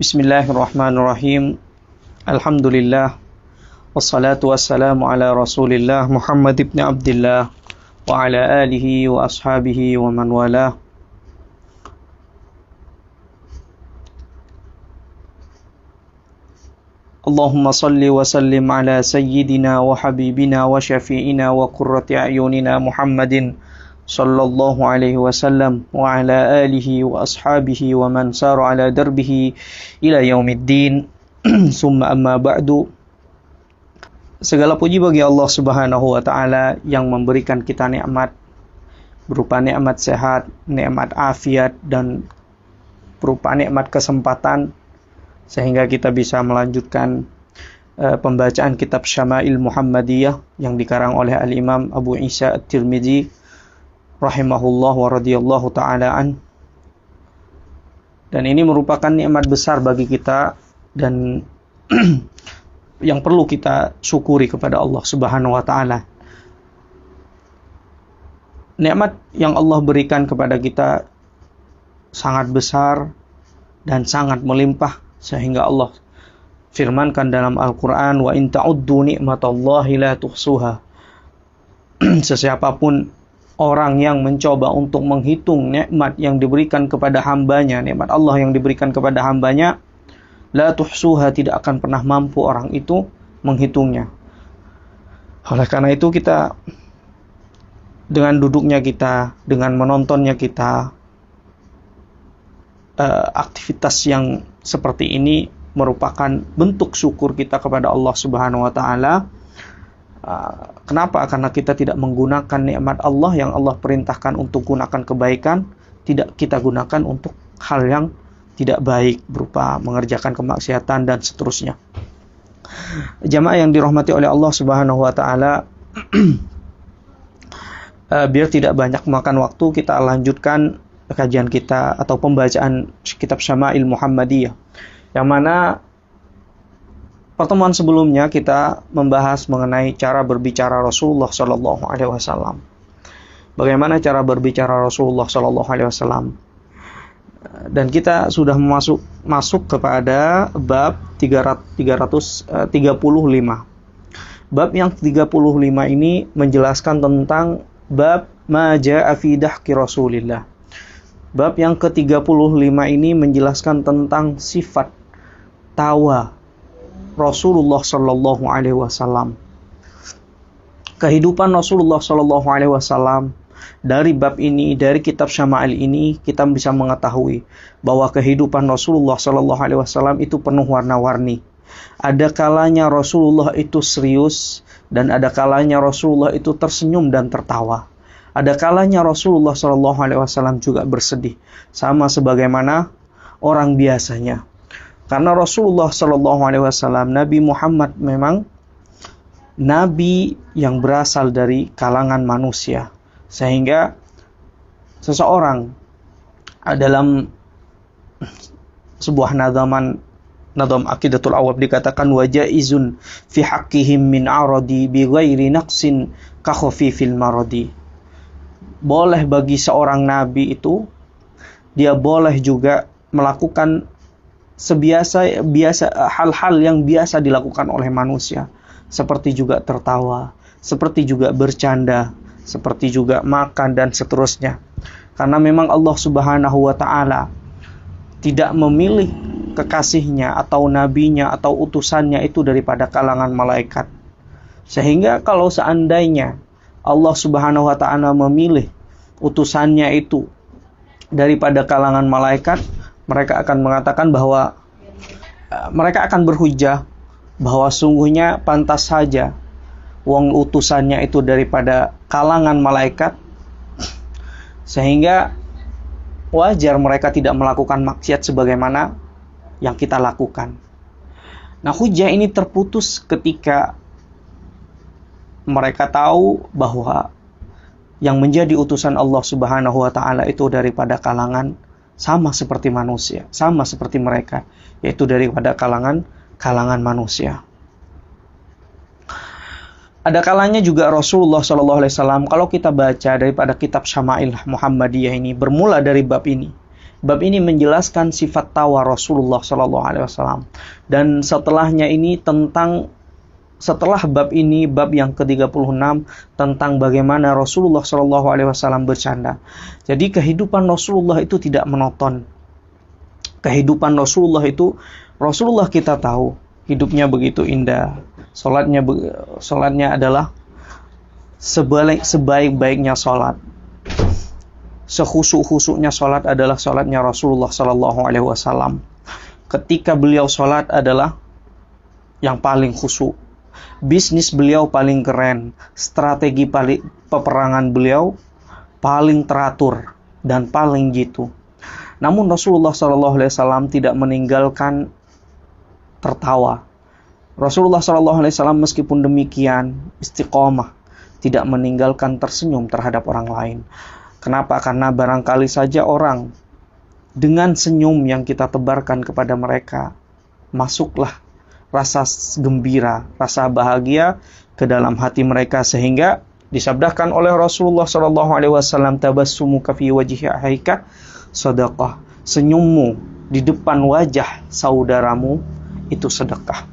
Bismillahirrahmanirrahim. Alhamdulillah. Wassalatu wassalamu ala Rasulillah Muhammad ibn Abdullah wa ala alihi wa ashabihi wa man walah. Allahumma salli wa sallim ala sayyidina wa habibina wa syafi'ina wa qurrati a'yunina Muhammadin sallallahu alaihi wasallam wa ala alihi wa ashabihi wa man sara ala darbihi ila yaumiddin. Summa amma ba'du. Segala puji bagi Allah Subhanahu wa taala yang memberikan kita nikmat berupa nikmat sehat, nikmat afiat, dan berupa nikmat kesempatan sehingga kita bisa melanjutkan pembacaan kitab Syama'il Muhammadiyah yang dikarang oleh Al-Imam Abu Isa At-Tirmidzi rahimahullah wa radhiyallahu ta'ala an. Dan ini merupakan nikmat besar bagi kita dan yang perlu kita syukuri kepada Allah Subhanahu wa ta'ala. Nikmat yang Allah berikan kepada kita sangat besar dan sangat melimpah, sehingga Allah firmankan dalam Al-Quran, wa in ta'uddu ni'matallahi la tuhsuha. Sesiapapun orang yang mencoba untuk menghitung nikmat yang diberikan kepada hambanya, nikmat Allah yang diberikan kepada hambanya, la tuhsuha, tidak akan pernah mampu orang itu menghitungnya. Oleh karena itu kita, dengan duduknya kita, dengan menontonnya kita, aktivitas yang seperti ini merupakan bentuk syukur kita kepada Allah Subhanahu wa taala. Kenapa? Karena kita tidak menggunakan nikmat Allah yang Allah perintahkan untuk gunakan kebaikan, tidak kita gunakan untuk hal yang tidak baik berupa mengerjakan kemaksiatan dan seterusnya. Jamaah yang dirahmati oleh Allah Subhanahu wa taala, biar tidak banyak memakan waktu, kita lanjutkan kajian kita atau pembacaan kitab Syama'il Muhammadiyah, yang mana pertemuan sebelumnya kita membahas mengenai cara berbicara Rasulullah sallallahu alaihi wasallam. Bagaimana cara berbicara Rasulullah sallallahu alaihi wasallam? Dan kita sudah masuk kepada bab 335. Bab yang 35 ini menjelaskan tentang bab ma jaa'a fi dahki Rasulillah. Bab yang ke-35 ini menjelaskan tentang sifat tawa Rasulullah sallallahu alaihi wasallam. Kehidupan Rasulullah sallallahu alaihi wasallam. Dari bab ini, dari kitab Syama'il ini, kita bisa mengetahui bahwa kehidupan Rasulullah sallallahu alaihi wasallam itu penuh warna-warni. Ada kalanya Rasulullah itu serius, dan ada kalanya Rasulullah itu tersenyum dan tertawa. Ada kalanya Rasulullah sallallahu alaihi wasallam juga bersedih, sama sebagaimana orang biasanya. Karena Rasulullah sallallahu alaihi wasallam, Nabi Muhammad, memang nabi yang berasal dari kalangan manusia. Sehingga seseorang dalam sebuah nadam Aqidatul Awwab dikatakan wajaizun fi haqqihim min aradi bi ghairi naqsin ka khafifil maradi. Boleh bagi seorang nabi itu, dia boleh juga melakukan biasa hal-hal yang biasa dilakukan oleh manusia, seperti juga tertawa, seperti juga bercanda, seperti juga makan dan seterusnya. Karena memang Allah Subhanahu wa taala tidak memilih kekasihnya atau nabinya atau utusannya itu daripada kalangan malaikat. Sehingga kalau seandainya Allah Subhanahu wa taala memilih utusannya itu daripada kalangan malaikat, mereka akan mengatakan bahwa mereka akan berhujjah bahwa sungguhnya pantas saja wong utusannya itu daripada kalangan malaikat, sehingga wajar mereka tidak melakukan maksiat sebagaimana yang kita lakukan. Nah, hujjah ini terputus ketika mereka tahu bahwa yang menjadi utusan Allah Subhanahu wa taala itu daripada kalangan sama seperti manusia, sama seperti mereka, yaitu daripada kalangan manusia. Ada kalanya juga Rasulullah Shallallahu Alaihi Wasallam, kalau kita baca daripada kitab Syama'il Muhammadiyah ini, bermula dari bab ini, Bab ini menjelaskan sifat tawa Rasulullah Sallallahu Alaihi Wasallam. Dan setelahnya ini setelah bab ini, bab yang ke-36 tentang bagaimana Rasulullah Sallallahu Alaihi Wasallam bercanda. Jadi kehidupan Rasulullah itu tidak monoton. Kehidupan Rasulullah kita tahu hidupnya begitu indah. Salatnya adalah sebaik-baiknya salat. Sekhusuk-khusuknya salat adalah salatnya Rasulullah Sallallahu Alaihi Wasallam. Ketika beliau salat adalah yang paling khusyuk. Bisnis beliau paling keren, strategi peperangan beliau paling teratur dan paling jitu. Namun Rasulullah Sallallahu Alaihi Wasallam tidak meninggalkan tertawa. Rasulullah Sallallahu Alaihi Wasallam meskipun demikian istiqomah, tidak meninggalkan tersenyum terhadap orang lain. Kenapa? Karena barangkali saja orang dengan senyum yang kita tebarkan kepada mereka, masuklah rasa gembira, rasa bahagia ke dalam hati mereka, sehingga disabdakan oleh Rasulullah Sallallahu Alaihi Wasallam, tabassumuka fi wajhi akhika sedekah. Senyummu di depan wajah saudaramu itu sedekah.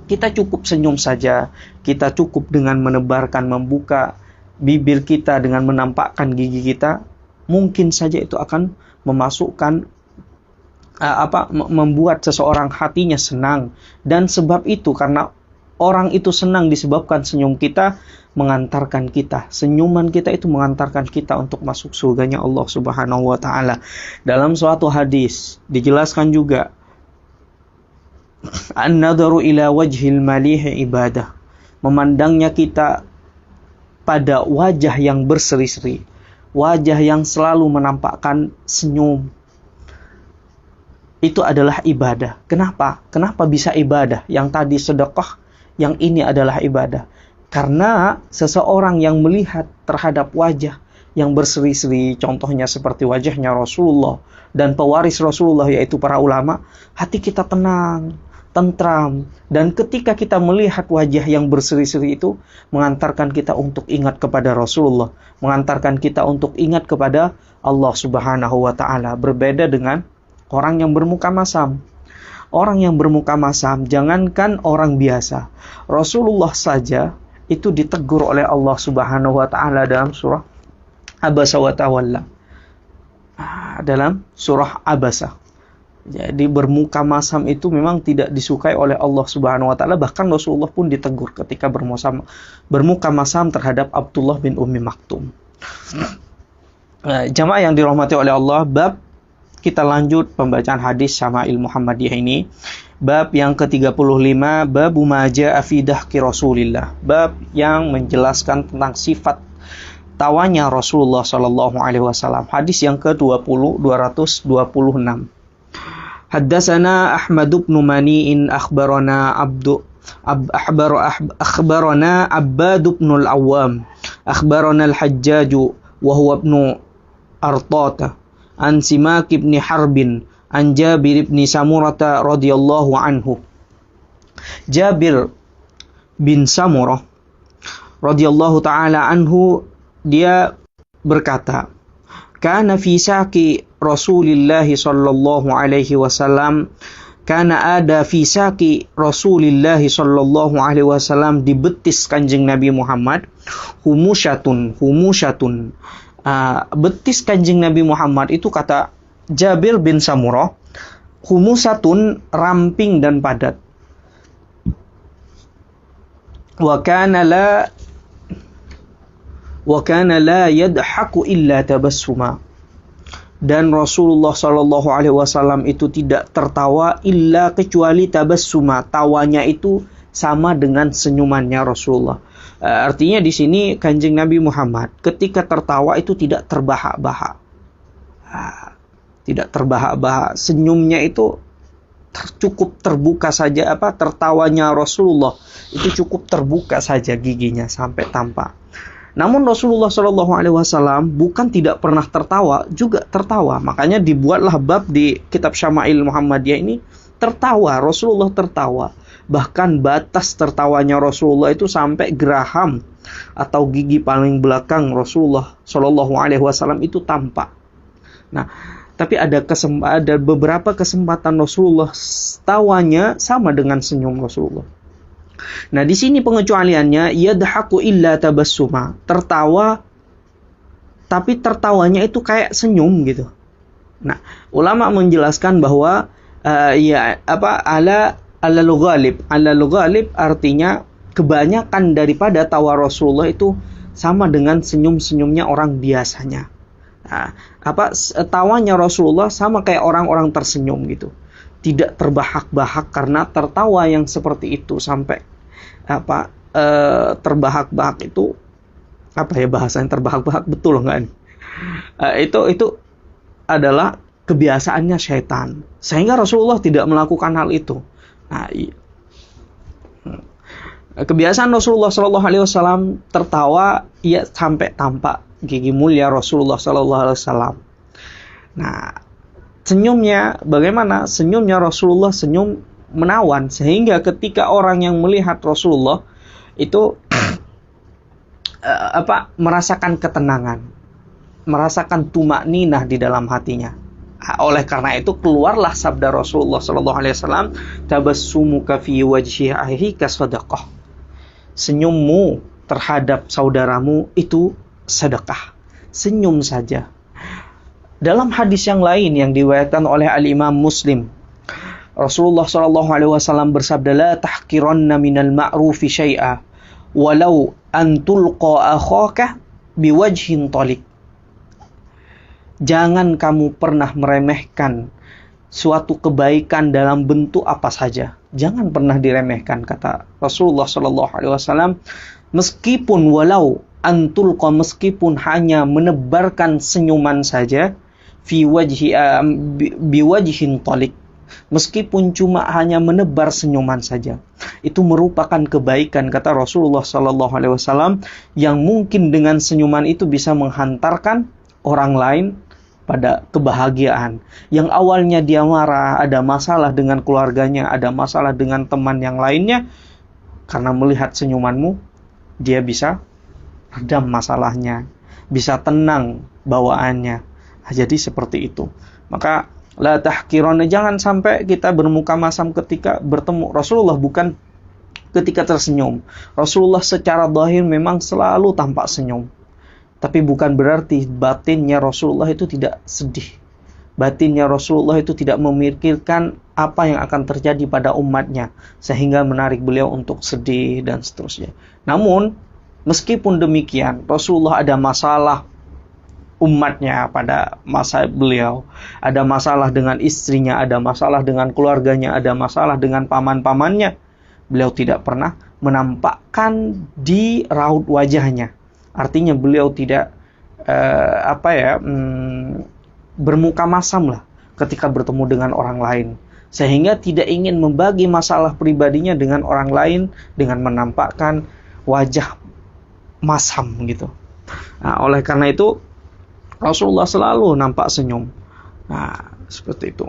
Kita cukup senyum saja, kita cukup dengan membuka bibir kita dengan menampakkan gigi kita, mungkin saja itu akan membuat seseorang hatinya senang. Dan sebab itu, karena orang itu senang disebabkan senyum kita, senyuman kita itu mengantarkan kita untuk masuk surganya Allah Subhanahu wa taala. Dalam suatu hadis dijelaskan juga, an-nadharu ila wajhil malih ibadah. Memandangnya kita pada wajah yang berseri-seri, wajah yang selalu menampakkan senyum, itu adalah ibadah. Kenapa? Kenapa bisa ibadah? Yang tadi sedekah, yang ini adalah ibadah. Karena seseorang yang melihat terhadap wajah yang berseri-seri, contohnya seperti wajahnya Rasulullah dan pewaris Rasulullah yaitu para ulama, hati kita tenang, tentram. Dan ketika kita melihat wajah yang berseri-seri itu, mengantarkan kita untuk ingat kepada Rasulullah, mengantarkan kita untuk ingat kepada Allah Subhanahu wa taala. Berbeda dengan orang yang bermuka masam. Orang yang bermuka masam, jangankan orang biasa, Rasulullah saja itu ditegur oleh Allah Subhanahu wa taala dalam surah Abasa wa Tawalla. Dalam surah Abasa. Jadi bermuka masam itu memang tidak disukai oleh Allah Subhanahu wa taala, bahkan Rasulullah pun ditegur ketika bermuka masam terhadap Abdullah bin Ummi Maktum. Jamaah yang dirahmati oleh Allah, bab kita lanjut pembacaan hadis Syama'il Muhammadiyah ini. Bab yang ke-35, bab ma jaa'a fi dahki Rasulillah. Bab yang menjelaskan tentang sifat tawanya Rasulullah sallallahu alaihi wasallam. Hadis yang ke-226. Haddatsana Ahmad bin Mani'in akhbarana Abbad bin al-Awwam akhbarana al-Hajjaj wa huwa ibn Artata an Simak bin Harbin an Jabir bin Samurah radhiyallahu anhu. Jabir bin Samurah radhiyallahu taala anhu, dia berkata, kana fi saqi Rasulillah sallallahu alaihi wasallam, kana ada fi saqi Rasulillah sallallahu alaihi wasallam, di betis Kanjeng Nabi Muhammad, humusyatun. Betis Kanjeng Nabi Muhammad itu, kata Jabir bin Samurah, humusatun, ramping dan padat. Wa kana la yadhaku illa tabassuma. Dan Rasulullah sallallahu alaihi wasallam itu tidak tertawa illa kecuali tabassuma. Tawanya itu sama dengan senyumannya Rasulullah. Artinya di sini Kanjeng Nabi Muhammad ketika tertawa itu tidak terbahak-bahak. Tidak terbahak-bahak. Senyumnya itu cukup terbuka saja, tertawanya Rasulullah itu cukup terbuka saja giginya sampai tampak. Namun Rasulullah Shallallahu Alaihi Wasallam bukan tidak pernah tertawa, juga tertawa. Makanya dibuatlah bab di kitab Syama'il Muhammadiyah ini, tertawa. Rasulullah tertawa. Bahkan batas tertawanya Rasulullah itu sampai geraham atau gigi paling belakang Rasulullah Shallallahu Alaihi Wasallam itu tampak. Nah, Tapi ada beberapa kesempatan Rasulullah tawanya sama dengan senyum Rasulullah. Nah, di sini pengecualiannya yadhaku illa tabassuma, tertawa tapi tertawanya itu kayak senyum gitu. Nah, ulama menjelaskan bahwa ala lughalib artinya kebanyakan daripada tawa Rasulullah itu sama dengan senyum-senyumnya orang biasanya. Nah, tawanya Rasulullah sama kayak orang-orang tersenyum gitu. Tidak terbahak-bahak karena tertawa yang seperti itu sampai terbahak-bahak itu bahasanya terbahak-bahak betul nggak? Itu adalah kebiasaannya syaitan. Sehingga Rasulullah tidak melakukan hal itu. Nah, kebiasaan Rasulullah Shallallahu Alaihi Wasallam tertawa sampai tampak gigi mulia Rasulullah Shallallahu Alaihi Wasallam. Nah, senyumnya bagaimana? Senyumnya Rasulullah senyum menawan sehingga ketika orang yang melihat Rasulullah itu merasakan ketenangan, merasakan tumakninah di dalam hatinya. Oleh karena itu keluarlah sabda Rasulullah Shallallahu Alaihi Wasallam, tabassumuka fi wajhi akhika sadaqah. Senyummu terhadap saudaramu itu sedekah. Senyum saja. Dalam hadis yang lain yang diriwayatkan oleh Al-Imam Muslim, Rasulullah Shallallahu Alaihi Wasallam bersabda, la tahqiranna minal ma'rufi syai'a walau an tulqa akhaka biwajhin talik. Jangan kamu pernah meremehkan suatu kebaikan dalam bentuk apa saja. Jangan pernah diremehkan, kata Rasulullah Shallallahu Alaihi Wasallam. Meskipun walau antulqa, meskipun hanya menebarkan senyuman saja, biwajhin talik, meskipun cuma hanya menebar senyuman saja, itu merupakan kebaikan, kata Rasulullah Shallallahu Alaihi Wasallam, yang mungkin dengan senyuman itu bisa menghantarkan orang lain pada kebahagiaan. Yang awalnya dia marah, ada masalah dengan keluarganya, ada masalah dengan teman yang lainnya, karena melihat senyumanmu, dia bisa redam masalahnya, bisa tenang bawaannya. Jadi seperti itu. Maka la tahqiranna, jangan sampai kita bermuka masam ketika bertemu Rasulullah, bukan ketika tersenyum. Rasulullah secara zahir memang selalu tampak senyum. Tapi bukan berarti batinnya Rasulullah itu tidak sedih. Batinnya Rasulullah itu tidak memikirkan apa yang akan terjadi pada umatnya, sehingga menarik beliau untuk sedih dan seterusnya. Namun, meskipun demikian, Rasulullah ada masalah umatnya pada masa beliau. Ada masalah dengan istrinya, ada masalah dengan keluarganya, ada masalah dengan paman-pamannya. Beliau tidak pernah menampakkan di raut wajahnya. Artinya beliau tidak bermuka masam lah ketika bertemu dengan orang lain, sehingga tidak ingin membagi masalah pribadinya dengan orang lain dengan menampakkan wajah masam gitu. Nah, oleh karena itu Rasulullah selalu nampak senyum. Nah, seperti itu.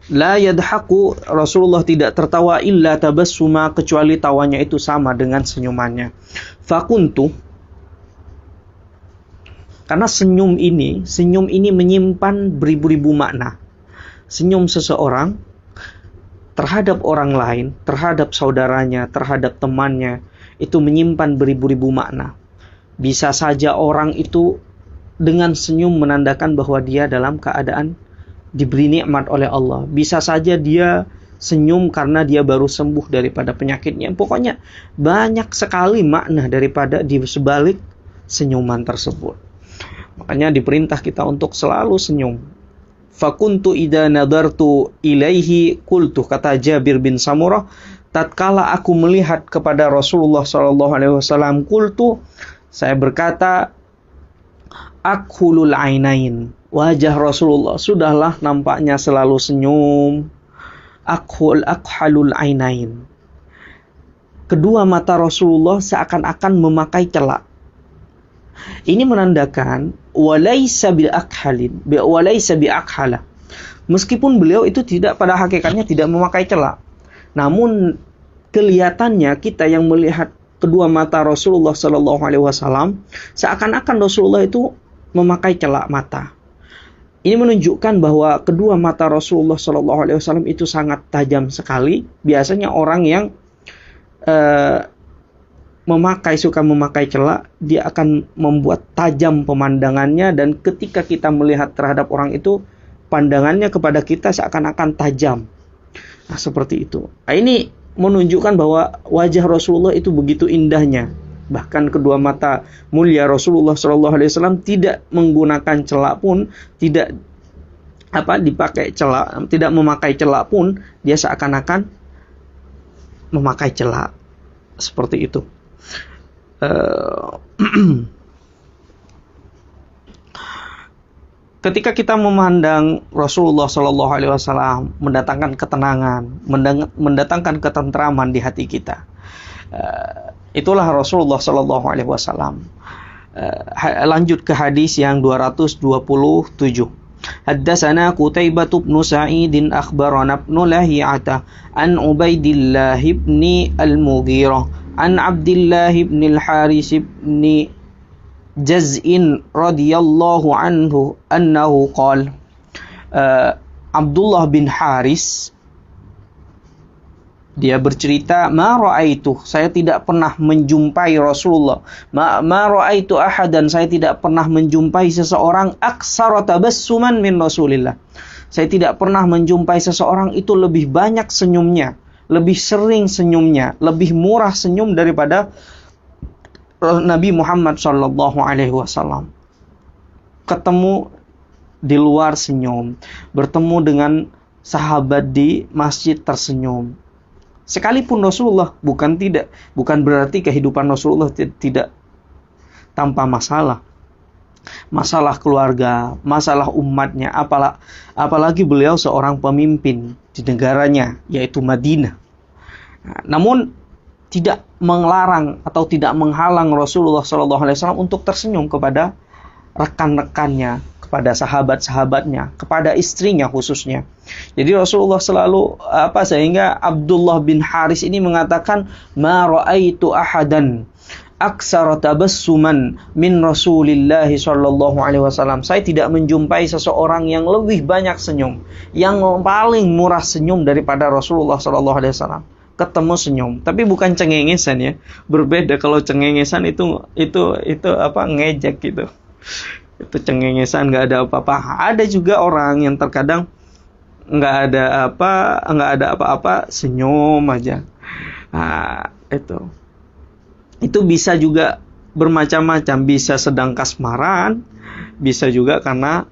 La yadhaku, Rasulullah tidak tertawa illa tabassuma, kecuali tawanya itu sama dengan senyumannya. Fakuntu, karena senyum ini menyimpan beribu-ribu makna. Senyum seseorang terhadap orang lain, terhadap saudaranya, terhadap temannya, itu menyimpan beribu-ribu makna. Bisa saja orang itu dengan senyum menandakan bahwa dia dalam keadaan diberi nikmat oleh Allah. Bisa saja dia senyum karena dia baru sembuh daripada penyakitnya. Pokoknya banyak sekali makna daripada di sebalik senyuman tersebut. Makanya diperintah kita untuk selalu senyum. Fakuntu idza nadartu ilaihi qultu, kata Jabir bin Samurah, tatkala aku melihat kepada Rasulullah sallallahu alaihi wasallam, qultu, saya berkata, akhulul ainain, wajah Rasulullah sudahlah nampaknya selalu senyum. Akhalul ainain, kedua mata Rasulullah seakan-akan memakai celak. Ini menandakan walaysa bi akhalin, walaysa bi akhala. Meskipun beliau itu tidak, pada hakikatnya tidak memakai celak, namun kelihatannya kita yang melihat kedua mata Rasulullah sallallahu alaihi wasallam seakan-akan Rasulullah itu memakai celak mata. Ini menunjukkan bahwa kedua mata Rasulullah SAW itu sangat tajam sekali. Biasanya orang yang suka memakai celak, dia akan membuat tajam pemandangannya, dan ketika kita melihat terhadap orang itu, pandangannya kepada kita seakan-akan tajam. Nah, seperti itu. Nah, ini menunjukkan bahwa wajah Rasulullah itu begitu indahnya. Bahkan kedua mata mulia Rasulullah SAW tidak menggunakan celak pun, tidak dipakai celak, tidak memakai celak pun, dia seakan-akan memakai celak. Seperti itu. Ketika kita memandang Rasulullah SAW mendatangkan ketenangan, mendatangkan ketentraman di hati kita. Itulah Rasulullah SAW. Lanjut ke hadis yang 227. Haddatsana Qutaibah bin Sa'id akhbarana ibn Lahiyata an Ubaidillah bin al-Mughirah an Abdullah bin al-Haris bin Jaz'in radhiyallahu anhu annahu qala Abdullah bin Haris dia bercerita, ma ra'aitu, saya tidak pernah menjumpai Rasulullah. Ma ra'aitu ahadan, saya tidak pernah menjumpai seseorang aksara tabassuman min Rasulillah. Saya tidak pernah menjumpai seseorang itu lebih banyak senyumnya, lebih sering senyumnya, lebih murah senyum daripada Nabi Muhammad sallallahu alaihi wasallam. Ketemu di luar senyum, bertemu dengan sahabat di masjid tersenyum. Sekalipun Rasulullah bukan berarti kehidupan Rasulullah tidak tanpa masalah. Masalah keluarga, masalah umatnya, apalagi beliau seorang pemimpin di negaranya, yaitu Madinah. Namun tidak melarang atau tidak menghalang Rasulullah SAW untuk tersenyum kepada rekan-rekannya, kepada sahabat-sahabatnya, kepada istrinya khususnya. Jadi Rasulullah selalu sehingga Abdullah bin Haris ini mengatakan, ma ra'aitu ahadan aksara tabassuman min Rasulillah sallallahu alaihi wasallam. Saya tidak menjumpai seseorang yang lebih banyak senyum, yang paling murah senyum daripada Rasulullah sallallahu alaihi wasallam. Ketemu senyum, tapi bukan cengengesan ya. Berbeda kalau cengengesan itu ngejek gitu. Itu cengengesan, nggak ada apa-apa. Ada juga orang yang terkadang nggak ada apa-apa, senyum aja. Nah, itu bisa juga bermacam-macam, bisa sedang kasmaran, bisa juga karena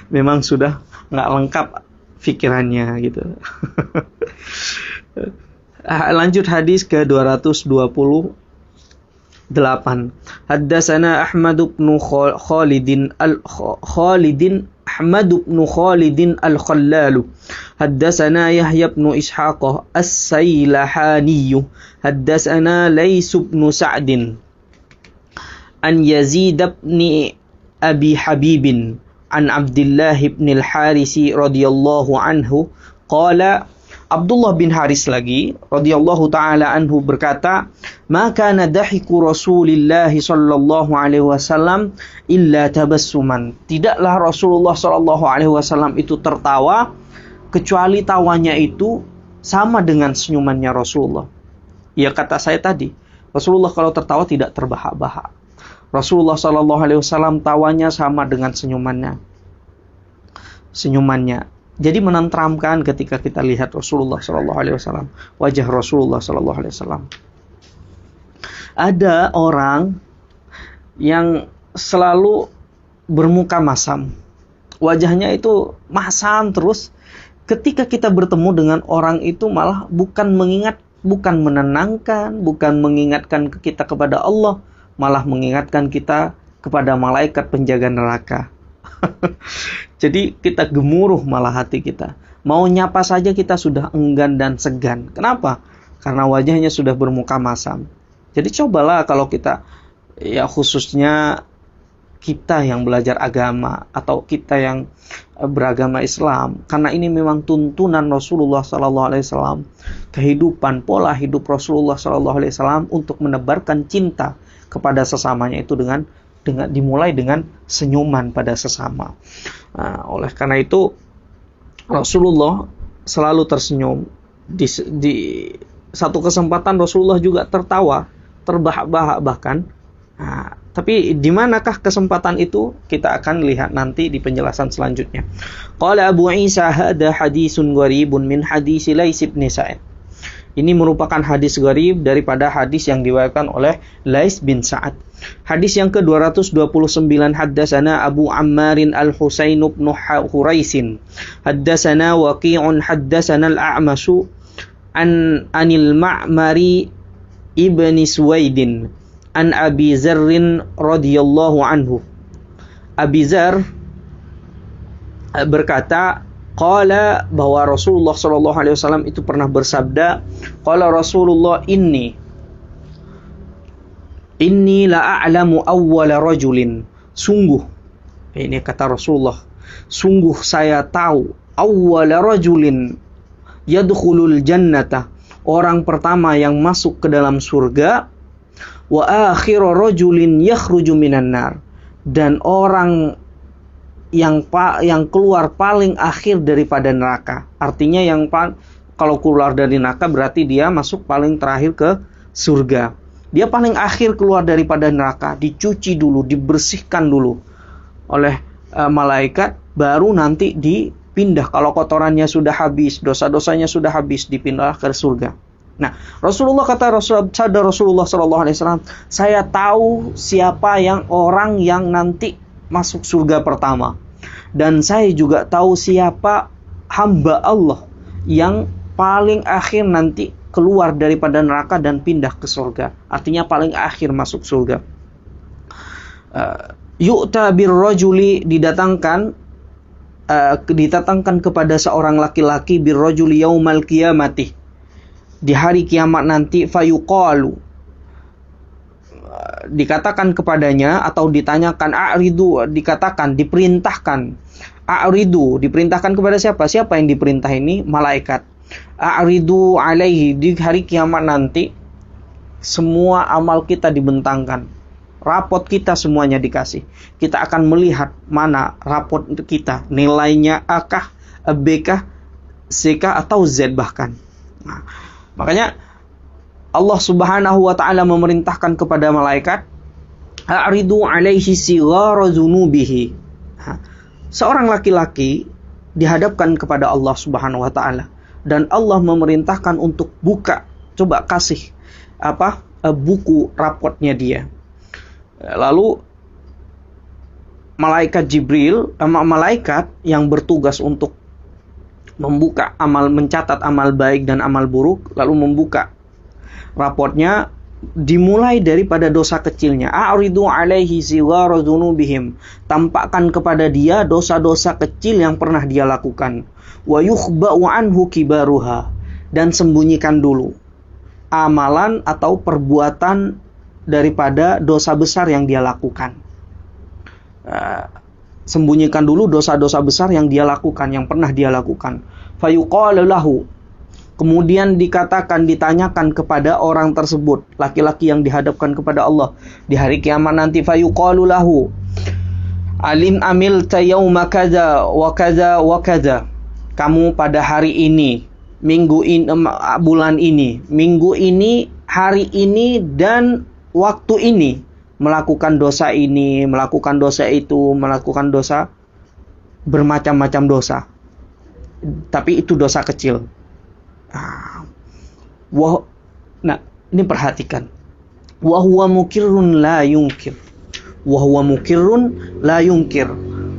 memang sudah nggak lengkap pikirannya gitu. Lanjut hadis ke 228. Haddatsana Ahmad bin Khalidin al-Khallal. Haddatsana Yahya bin Ishaq as-Sailahani. Haddatsana Lais bin Sa'd an Yazid bin Abi Habib an Abdullah bin al-Haris radhiyallahu anhu qala. Abdullah bin Haris lagi radhiyallahu taala anhu berkata, "Maka nadahiku Rasulillah sallallahu alaihi wasallam illa tabassuman." Tidaklah Rasulullah sallallahu alaihi wasallam itu tertawa kecuali tawanya itu sama dengan senyumannya Rasulullah. Ya, kata saya tadi, Rasulullah kalau tertawa tidak terbahak-bahak. Rasulullah sallallahu alaihi wasallam tawanya sama dengan senyumannya. Jadi menenteramkan ketika kita lihat Rasulullah sallallahu alaihi wasallam, wajah Rasulullah sallallahu alaihi wasallam. Ada orang yang selalu bermuka masam. Wajahnya itu masam terus. Ketika kita bertemu dengan orang itu malah bukan menenangkan, bukan mengingatkan kita kepada Allah, malah mengingatkan kita kepada malaikat penjaga neraka. Jadi kita gemuruh malah hati kita. Mau nyapa saja kita sudah enggan dan segan. Kenapa? Karena wajahnya sudah bermuka masam. Jadi cobalah kalau kita, ya khususnya kita yang belajar agama atau kita yang beragama Islam, karena ini memang tuntunan Rasulullah SAW, kehidupan pola hidup Rasulullah SAW untuk menebarkan cinta kepada sesamanya itu dengan dimulai dengan senyuman pada sesama. Oleh karena itu Rasulullah selalu tersenyum. Di satu kesempatan Rasulullah juga tertawa, terbahak-bahak bahkan. Tapi di manakah kesempatan itu? Kita akan lihat nanti di penjelasan selanjutnya. Qala Abu Isa hadza hadisun gharibun min hadis Lais bin Sa'id. Ini merupakan hadis gharib daripada hadis yang diriwayatkan oleh Lais bin Sa'ad. Hadis yang ke-229, haddatsana Abu Ammarin Al-Husain bin Huraisin. Haddatsana Waqi'un haddatsana Al-A'masyu anil Ma'mari ibni Suwaidin an Abi Dzarrin radhiyallahu anhu. Abi Dzar berkata, qala, bahwa Rasulullah sallallahu alaihi wasallam itu pernah bersabda, qala Rasulullah inni la a'lamu awwala rajulin. Sungguh, ini kata Rasulullah, sungguh saya tahu awwala rajulin yadkhulul jannata, orang pertama yang masuk ke dalam surga, wa akhiru rajulin yakhruju minan nar, dan orang yang keluar paling akhir daripada neraka. Artinya kalau keluar dari neraka berarti dia masuk paling terakhir ke surga. Dia paling akhir keluar daripada neraka, dicuci dulu, dibersihkan dulu oleh malaikat, baru nanti dipindah. Kalau kotorannya sudah habis, dosa-dosanya sudah habis, dipindah ke surga. Nah, Rasulullah kata Rasulullah sallallahu alaihi wasallam, saya tahu siapa orang yang nanti masuk surga pertama, dan saya juga tahu siapa hamba Allah yang paling akhir nanti keluar daripada neraka dan pindah ke surga. Artinya paling akhir masuk surga. Yu'ta birrajuli, didatangkan kepada seorang laki-laki, birrajuli yaumal qiyamati, di hari kiamat nanti, fayuqalu, dikatakan kepadanya atau ditanyakan, a'ridu, dikatakan, diperintahkan, a'ridu, diperintahkan kepada siapa? Siapa yang diperintah ini? Malaikat. A'ridu alaihi, di hari kiamat nanti semua amal kita dibentangkan, rapot kita semuanya dikasih. Kita akan melihat mana rapot kita, nilainya A kah, B kah, C kah, atau Z bahkan. Nah, makanya Allah Subhanahu wa taala memerintahkan kepada malaikat, a'ridu alaihi sighara dzunubihi. Seorang laki-laki dihadapkan kepada Allah Subhanahu wa taala, dan Allah memerintahkan untuk buka, coba kasih buku rapotnya dia. Lalu malaikat Jibril, malaikat yang bertugas untuk membuka mencatat amal baik dan amal buruk, lalu membuka raportnya, dimulai daripada dosa kecilnya. A'ridu alaihi sighara dzunubihim, tampakkan kepada dia dosa-dosa kecil yang pernah dia lakukan. Wa yukhba'u anhu kibaruha, dan sembunyikan dulu amalan atau perbuatan daripada dosa besar yang dia lakukan. Sembunyikan dulu dosa-dosa besar yang dia lakukan, yang pernah dia lakukan. Fayuqalu lahu, kemudian ditanyakan kepada orang tersebut, laki-laki yang dihadapkan kepada Allah di hari kiamat nanti, fayuqalu lahu, alim amilta yauma kaza wa kaza wa kaza, kamu pada hari ini, minggu ini, bulan ini, minggu ini, hari ini, dan waktu ini melakukan dosa ini, melakukan dosa itu, melakukan dosa, bermacam-macam dosa, tapi itu dosa kecil. Nah, ini perhatikan. Wa huwa mukirrun la yunkir. Wa huwa mukirrun la yunkir.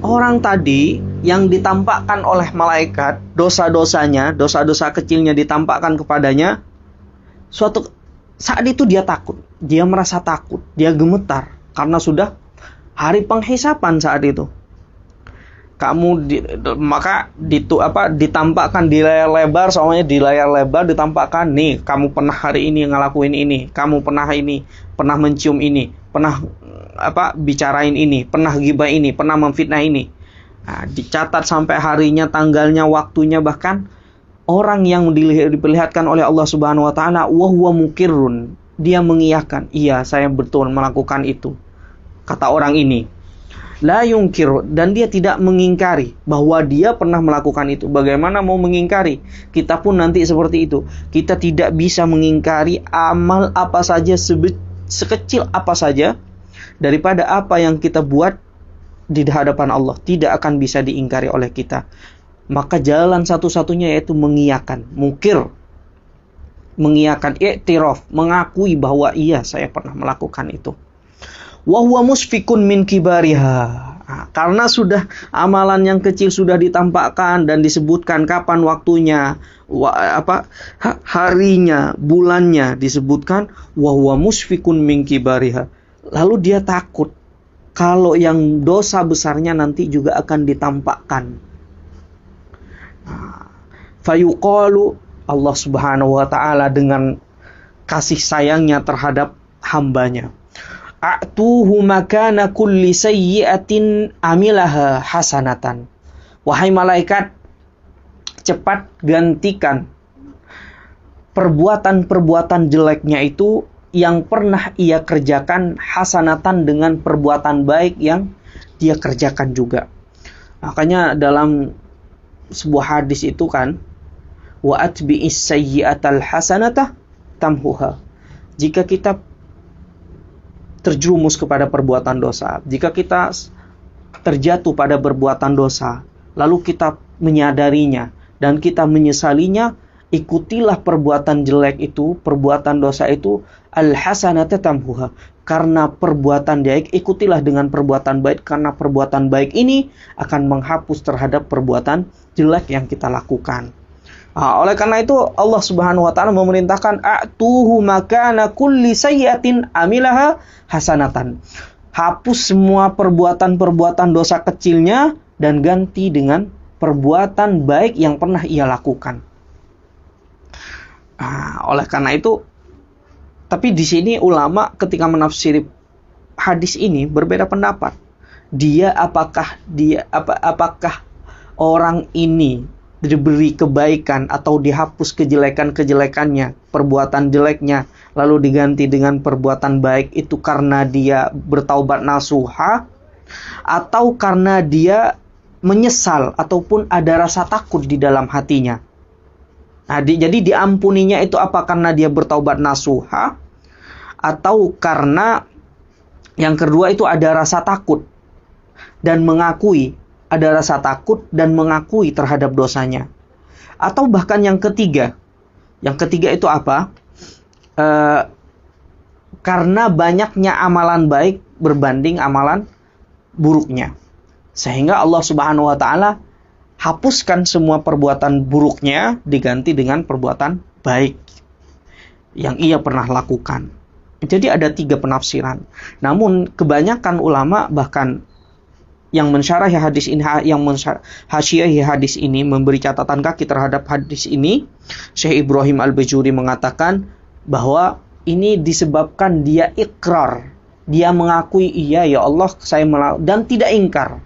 Orang tadi yang ditampakkan oleh malaikat, dosa-dosanya, dosa-dosa kecilnya ditampakkan kepadanya, suatu saat itu dia takut, dia merasa takut, dia gemetar karena sudah hari penghisapan saat itu. Ditampakkan di layar lebar, soalnya di layar lebar ditampakkan, nih kamu pernah hari ini ngelakuin ini, kamu pernah ini, pernah mencium ini, pernah bicarain ini, pernah ghibah ini, pernah memfitnah ini. Nah, dicatat sampai harinya, tanggalnya, waktunya, bahkan orang yang diperlihatkan oleh Allah Subhanahu wa taala, wa huwa mukirrun, dia mengiyakan, iya saya betul melakukan itu. kata orang ini. La yungkir, dan dia tidak mengingkari bahwa dia pernah melakukan itu. Bagaimana mau mengingkari? Kita pun nanti seperti itu. Kita tidak bisa mengingkari amal apa saja, sekecil apa saja, daripada apa yang kita buat di hadapan Allah. Tidak akan bisa diingkari oleh kita. Maka jalan satu-satunya yaitu mengiyakan, mungkir, mengiyakan, i'tiraf, mengakui bahwa iya saya pernah melakukan itu. Wa huwa musfikun min kibariha. Karena sudah amalan yang kecil sudah ditampakkan dan disebutkan kapan waktunya, harinya, bulannya disebutkan, wa huwa musfikun min kibariha. Lalu dia takut kalau yang dosa besarnya nanti juga akan ditampakkan. Fayuqalu, Allah Subhanahu wa taala dengan kasih sayangnya terhadap hambanya, a'tuhu makana kulli sayyi'atin amilaha hasanatan. Wahai malaikat, cepat gantikan perbuatan-perbuatan jeleknya itu yang pernah ia kerjakan hasanatan dengan perbuatan baik yang dia kerjakan juga. Makanya dalam sebuah hadis itu kan, wa atbi'is sayyi'atal hasanatah tamhuha. Jika kita terjerumus kepada perbuatan dosa, jika kita terjatuh pada perbuatan dosa, lalu kita menyadarinya dan kita menyesalinya, ikutilah perbuatan jelek itu, perbuatan dosa itu, al-hasanata tamhuha. Karena perbuatan baik, ikutilah dengan perbuatan baik, karena perbuatan baik ini akan menghapus terhadap perbuatan jelek yang kita lakukan. Oleh karena itu Allah Subhanahu wa taala memerintahkan a'tuhu makana kulli sayyi'atin amilaha hasanatan. Hapus semua perbuatan-perbuatan dosa kecilnya dan ganti dengan perbuatan baik yang pernah ia lakukan. Oleh karena itu, tapi di sini ulama ketika menafsiri hadis ini berbeda pendapat. Apakah orang ini diberi kebaikan atau dihapus kejelekan-kejelekannya, perbuatan jeleknya, lalu diganti dengan perbuatan baik itu karena dia bertaubat nasuha, atau karena dia menyesal ataupun ada rasa takut di dalam hatinya. Jadi diampuninya itu apa karena dia bertaubat nasuha, atau karena yang kedua itu ada rasa takut dan mengakui, ada rasa takut dan mengakui terhadap dosanya. Atau bahkan yang ketiga itu apa? Karena banyaknya amalan baik berbanding amalan buruknya, sehingga Allah Subhanahu wa taala hapuskan semua perbuatan buruknya, diganti dengan perbuatan baik yang ia pernah lakukan. Jadi ada 3 penafsiran. Namun kebanyakan ulama, bahkan yang mensyarahi hadis ini, yang menghasyiahi hadis ini, memberi catatan kaki terhadap hadis ini, Syekh Ibrahim Al-Bajuri mengatakan bahwa ini disebabkan dia ikrar, dia mengakui, iya ya Allah saya melakukan, dan tidak ingkar.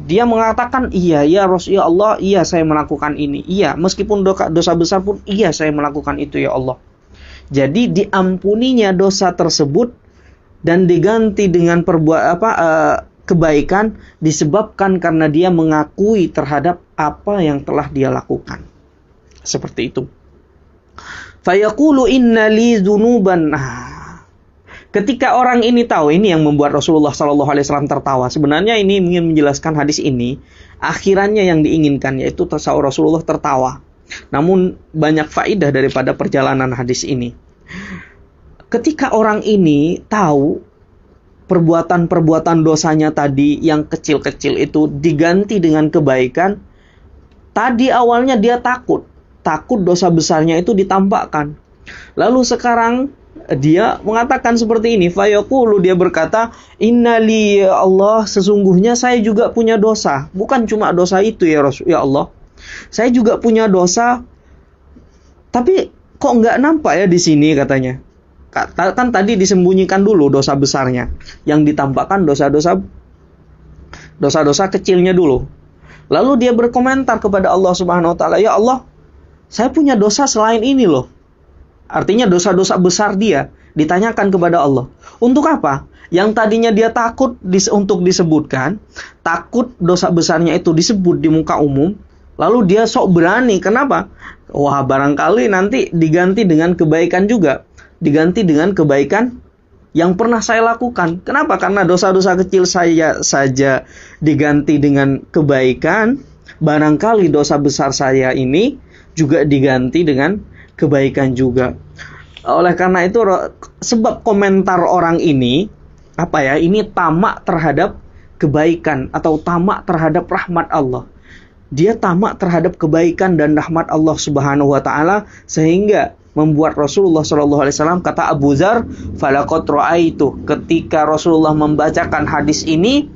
Dia mengatakan iya ya Rasulullah, iya saya melakukan ini, iya meskipun dosa besar pun iya saya melakukan itu ya Allah. Jadi diampuninya dosa tersebut dan diganti dengan kebaikan disebabkan karena dia mengakui terhadap apa yang telah dia lakukan. Seperti itu. Fayaqulu inna li dzunuban. Ketika orang ini tahu, ini yang membuat Rasulullah SAW tertawa. Sebenarnya ini ingin menjelaskan hadis ini, akhirannya yang diinginkan yaitu Rasulullah tertawa. Namun banyak faedah daripada perjalanan hadis ini. Ketika orang ini tahu perbuatan-perbuatan dosanya tadi yang kecil-kecil itu diganti dengan kebaikan, tadi awalnya dia takut dosa besarnya itu ditampakkan. Lalu sekarang dia mengatakan seperti ini, fayaqulu, dia berkata, innali ya Allah, sesungguhnya saya juga punya dosa. Bukan cuma dosa itu ya Rasul, ya Allah. Saya juga punya dosa. Tapi kok nggak nampak ya di sini katanya. Kan tadi disembunyikan dulu dosa besarnya. Yang ditampakkan dosa-dosa kecilnya dulu. Lalu dia berkomentar kepada Allah Subhanahu wa taala, ya Allah, saya punya dosa selain ini loh. Artinya dosa-dosa besar dia Ditanyakan kepada Allah. Untuk apa? Yang tadinya dia takut untuk disebutkan, takut dosa besarnya itu disebut di muka umum, lalu dia sok berani. Kenapa? Wah, barangkali nanti diganti dengan kebaikan juga. Diganti dengan kebaikan yang pernah saya lakukan. Kenapa? Karena dosa-dosa kecil saya saja diganti dengan kebaikan. Barangkali dosa besar saya ini juga diganti dengan kebaikan juga. Oleh karena itu, sebab komentar orang ini, ini tamak terhadap kebaikan atau tamak terhadap rahmat Allah. Dia tamak terhadap kebaikan dan rahmat Allah Subhanahu wa taala, sehingga membuat Rasulullah sallallahu alaihi wasallam, kata Abu Dzar, falaqad ra'aitu, ketika Rasulullah membacakan hadis ini,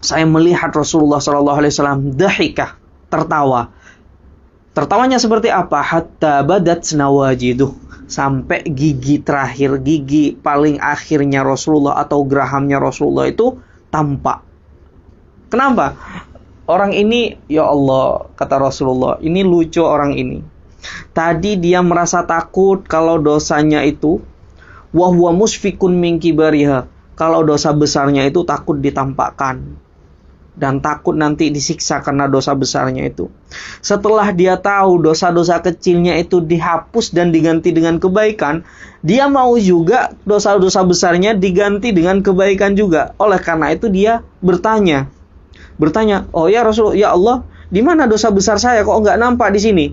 saya melihat Rasulullah sallallahu alaihi wasallam dahikah, tertawa. Tertawanya seperti apa? Hatta badat nawajiduh, sampai gigi terakhir, gigi paling akhirnya Rasulullah atau gerahamnya Rasulullah itu tampak. Kenapa? Orang ini, ya Allah, kata Rasulullah, ini lucu orang ini. Tadi dia merasa takut kalau dosanya itu, wa huwa musfikun min kibariha, kalau dosa besarnya itu takut ditampakkan dan takut nanti disiksa karena dosa besarnya itu. Setelah dia tahu dosa-dosa kecilnya itu dihapus dan diganti dengan kebaikan, dia mau juga dosa-dosa besarnya diganti dengan kebaikan juga. Oleh karena itu dia bertanya, oh ya Rasul, ya Allah, di mana dosa besar saya kok nggak nampak di sini?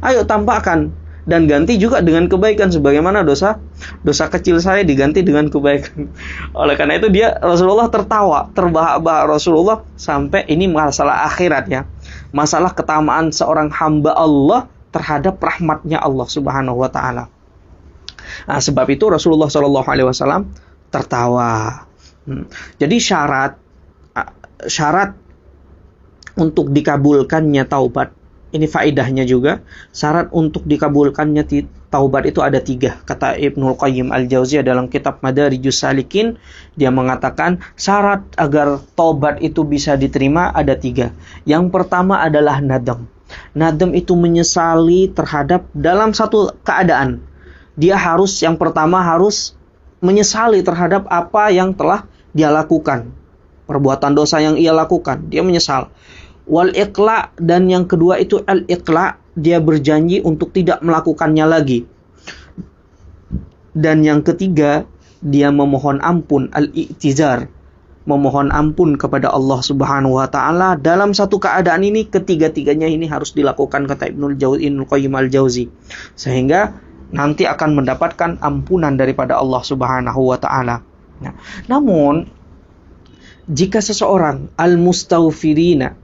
Ayo tampakkan dan ganti juga dengan kebaikan, sebagaimana dosa kecil saya diganti dengan kebaikan. Oleh karena itu Rasulullah tertawa, terbahak-bahak Rasulullah, sampai ini masalah akhirat ya. Masalah ketamaan seorang hamba Allah terhadap rahmatnya Allah Subhanahu wa taala. Nah, sebab itu Rasulullah sallallahu alaihi wasallam tertawa. Jadi syarat untuk dikabulkannya taubat, ini faedahnya juga, syarat untuk dikabulkannya taubat itu ada 3. Kata Ibnul Qayyim Al-Jauziyah dalam kitab Madarijus Salikin, dia mengatakan syarat agar taubat itu bisa diterima ada 3. Yang pertama adalah nadam. Nadam itu menyesali terhadap dalam satu keadaan. Dia yang pertama harus menyesali terhadap apa yang telah dia lakukan. Perbuatan dosa yang ia lakukan, dia menyesal. Wal iqla, dan yang kedua itu al iqla, dia berjanji untuk tidak melakukannya lagi. Dan yang ketiga, dia memohon ampun, al i'tizar, memohon ampun kepada Allah Subhanahu wa taala. Dalam satu keadaan ini, ketiga-tiganya ini harus dilakukan, kata Ibnul Qayyim Al-Jauzi, sehingga nanti akan mendapatkan ampunan daripada Allah Subhanahu wa taala. Nah, namun jika seseorang al-mustaghfirina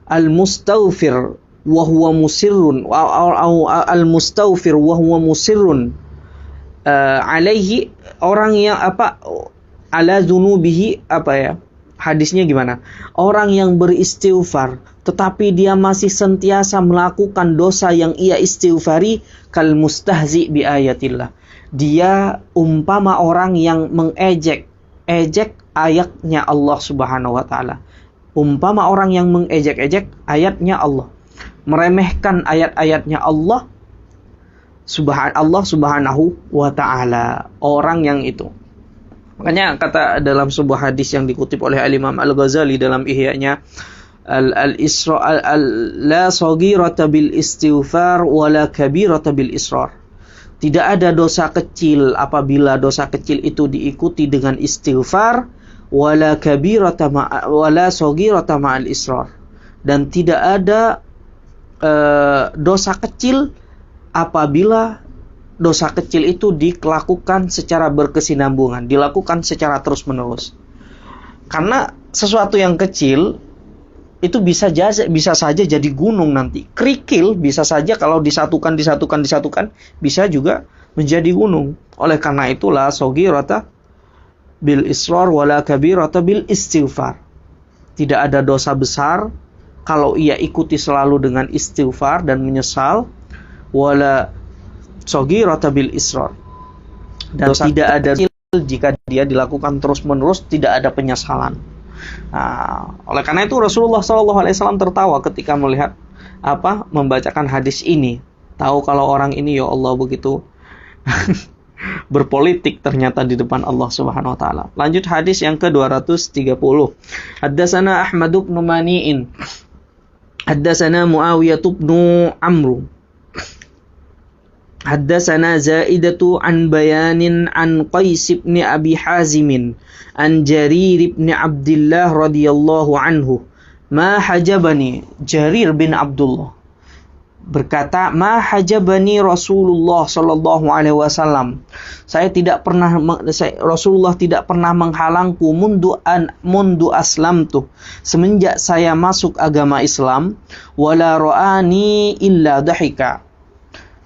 al-mustaghfir wa huwa musirrun al-mustaghfir wa huwa musirrun alaihi, orang yang ala dzunubihi, hadisnya gimana? Orang yang beristighfar tetapi dia masih sentiasa melakukan dosa yang ia istighfari, kal mustahzi bi ayatillah. Dia umpama orang yang mengejek ayatnya Allah Subhanahu wa taala. Umpama orang yang mengejek-ejek ayatnya Allah, meremehkan ayat-ayatnya Allah Subhanahu wa ta'ala, orang yang itu. Makanya kata dalam sebuah hadis yang dikutip oleh Al-Imam Al-Ghazali dalam Ihya-nya, al-isra la saghirata bil istighfar wala kabirata bil israr. Tidak ada dosa kecil apabila dosa kecil itu diikuti dengan istighfar, wala kabirata wala saghirata ma'al israr, dan tidak ada dosa kecil apabila dosa kecil itu dilakukan secara berkesinambungan, dilakukan secara terus-menerus. Karena sesuatu yang kecil itu bisa saja jadi gunung nanti. Kerikil bisa saja kalau disatukan bisa juga menjadi gunung. Oleh karena itulah saghirata bil israr wala kabirata bil istighfar. Tidak ada dosa besar kalau ia ikuti selalu dengan istighfar dan menyesal, wala saghirata bil israr. Dan tidak ada jika dia dilakukan terus-menerus, tidak ada penyesalan. Nah, oleh karena itu Rasulullah SAW tertawa ketika melihat membacakan hadis ini. Tahu kalau orang ini, ya Allah, begitu berpolitik ternyata di depan Allah Subhanahu wa taala. Lanjut hadis yang ke-230. Haddatsana Ahmad bin Mani'in. Haddatsana Muawiyah bin Amr. Haddatsana Zaidatu an Bayanin an Qais bin Abi Hazim an Jarir bin Abdullah radhiyallahu anhu. Ma hajabani, Jarir bin Abdullah berkata, ma hajabani Rasulullah sallallahu alaihi wasallam. Rasulullah tidak pernah menghalangku mundu aslamtu, semenjak saya masuk agama Islam, wala ra'ani illa dahika.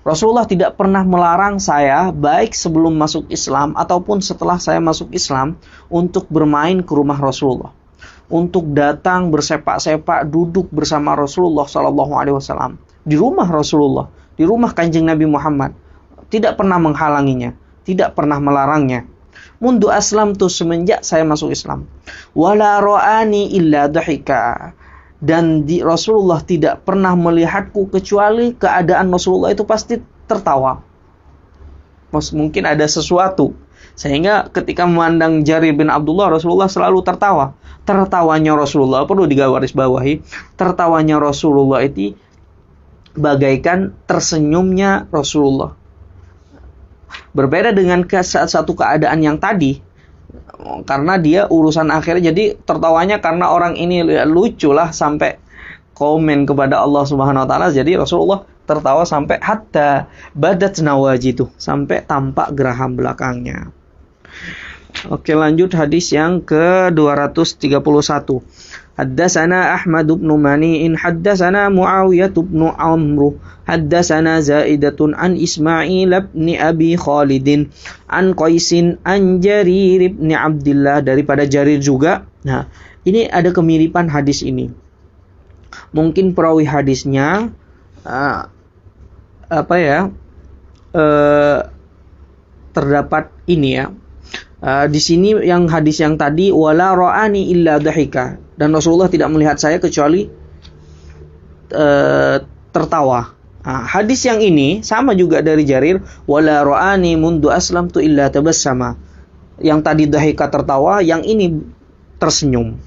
Rasulullah tidak pernah melarang saya baik sebelum masuk Islam ataupun setelah saya masuk Islam untuk bermain ke rumah Rasulullah, untuk datang bersepak-sepak duduk bersama Rasulullah sallallahu alaihi wasallam. Di rumah Rasulullah, di rumah Kanjeng Nabi Muhammad, tidak pernah menghalanginya, tidak pernah melarangnya. Mundu aslam tu, semenjak saya masuk Islam. Wala ra'ani illa dahika, dan Rasulullah tidak pernah melihatku kecuali keadaan Rasulullah itu pasti tertawa. Mungkin ada sesuatu, sehingga ketika memandang Jarir bin Abdullah, Rasulullah selalu tertawa. Tertawanya Rasulullah perlu digarisbawahi. Tertawanya Rasulullah itu bagaikan tersenyumnya Rasulullah. Berbeda dengan satu keadaan yang tadi, karena dia urusan akhir, jadi tertawanya karena orang ini lucu lah sampai komen kepada Allah Subhanahu wa taala. Jadi Rasulullah tertawa sampai hatta badat nawajitu, sampai tampak geraham belakangnya. Oke, lanjut hadis yang ke-231. Haddatsana Ahmad bin Mani'in, haddatsana Muawiyah bin Amr, haddatsana Zaidatun an Ismail bin Abi Khalid an Qaisin an Jarir bin Abdullah, daripada Jarir juga. Nah, ini ada kemiripan hadis ini. Mungkin perawi hadisnya terdapat ini ya. Di sini yang hadis yang tadi, wala ra'ani illa dahika, dan Rasulullah tidak melihat saya kecuali tertawa. Hadis yang ini sama juga dari Jarir, wala ra'ani mundu aslamtu illa tabassama. Yang tadi dahika tertawa, yang ini tersenyum.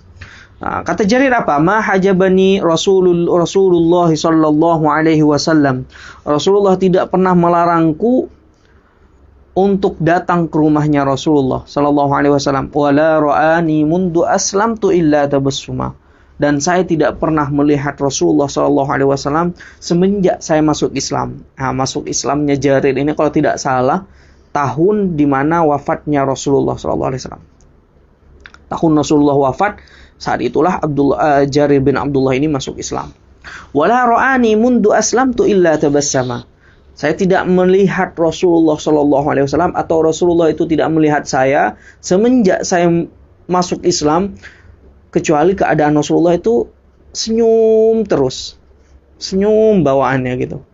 Kata Jarir apa? Ma hajabani Rasulullah sallallahu alaihi wasallam. Rasulullah tidak pernah melarangku untuk datang ke rumahnya Rasulullah sallallahu alaihi wasallam. Wala ra'ani mundu aslamtu illa tabassuma. Dan saya tidak pernah melihat Rasulullah sallallahu alaihi wasallam semenjak saya masuk Islam. Masuk Islamnya Jarir ini kalau tidak salah tahun di mana wafatnya Rasulullah sallallahu alaihi wasallam. Tahun Rasulullah wafat, saat itulah Jarir bin Abdullah ini masuk Islam. Wala ra'ani mundu aslamtu illa tabassama. Saya tidak melihat Rasulullah sallallahu alaihi wasallam, atau Rasulullah itu tidak melihat saya semenjak saya masuk Islam, kecuali keadaan Rasulullah itu senyum terus. Senyum bawaannya gitu.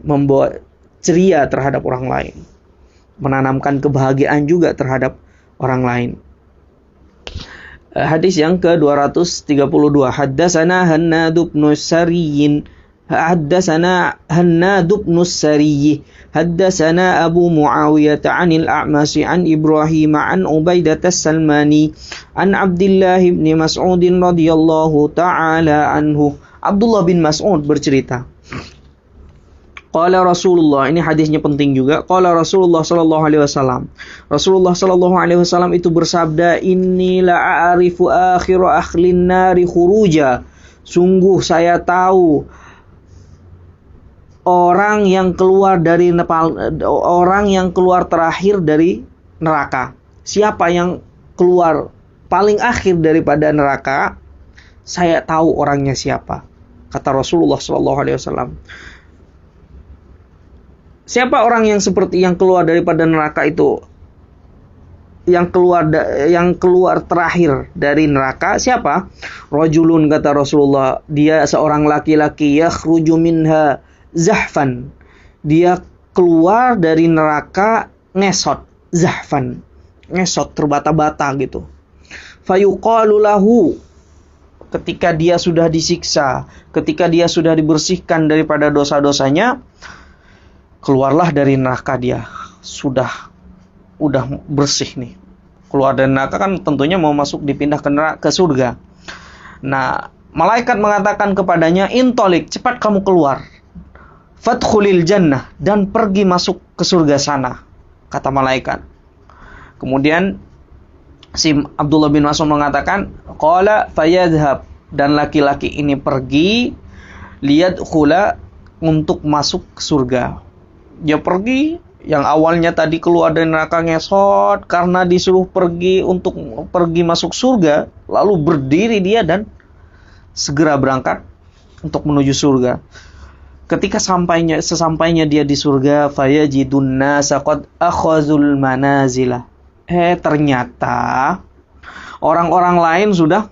Membawa ceria terhadap orang lain. Menanamkan kebahagiaan juga terhadap orang lain. Hadis yang ke-232. Haddatsana Hannad bin Sariyyin. Haddatsana Hannad bin Sariyyi. Haddatsana Abu Muawiyah 'anil A'mash 'an Ibrahim 'an Ubaidah as-Salmani 'an Abdullah bin Mas'ud radhiyallahu ta'ala anhu. Abdullah bin Mas'ud bercerita, qala Rasulullah, ini hadisnya penting juga. Qala Rasulullah sallallahu alaihi wasallam. Rasulullah sallallahu alaihi wasallam itu bersabda, inni la a'rifu akhiru akhlin nari khuruja. Sungguh saya tahu orang yang keluar terakhir dari neraka. Siapa yang keluar paling akhir daripada neraka, saya tahu orangnya siapa. Kata Rasulullah sallallahu alaihi wasallam. Siapa orang yang seperti yang keluar daripada neraka itu? Yang keluar terakhir dari neraka siapa? Rajulun, kata Rasulullah, dia seorang laki-laki, yakhruju minha zahfan. Dia keluar dari neraka ngesot, zahfan. Ngesot, terbata-bata gitu. Fayuqalu lahu, ketika dia sudah disiksa, ketika dia sudah dibersihkan daripada dosa-dosanya, keluarlah dari neraka dia. udah bersih nih. Keluar dari neraka kan tentunya mau masuk dipindah ke surga. Nah, malaikat mengatakan kepadanya, "Intolik, cepat kamu keluar. Fadkhulil jannah, dan pergi masuk ke surga sana," kata malaikat. Kemudian si Abdullah bin Mas'ud mengatakan, "Qala fayadhhab," dan laki-laki ini pergi liyadkhula, untuk masuk ke surga. Dia pergi, yang awalnya tadi keluar dari neraka ngesot, karena disuruh pergi untuk pergi masuk surga, lalu berdiri dia dan segera berangkat untuk menuju surga. Ketika sesampainya dia di surga, fayajidun nasa qad akhazul manazila. Ternyata orang-orang lain sudah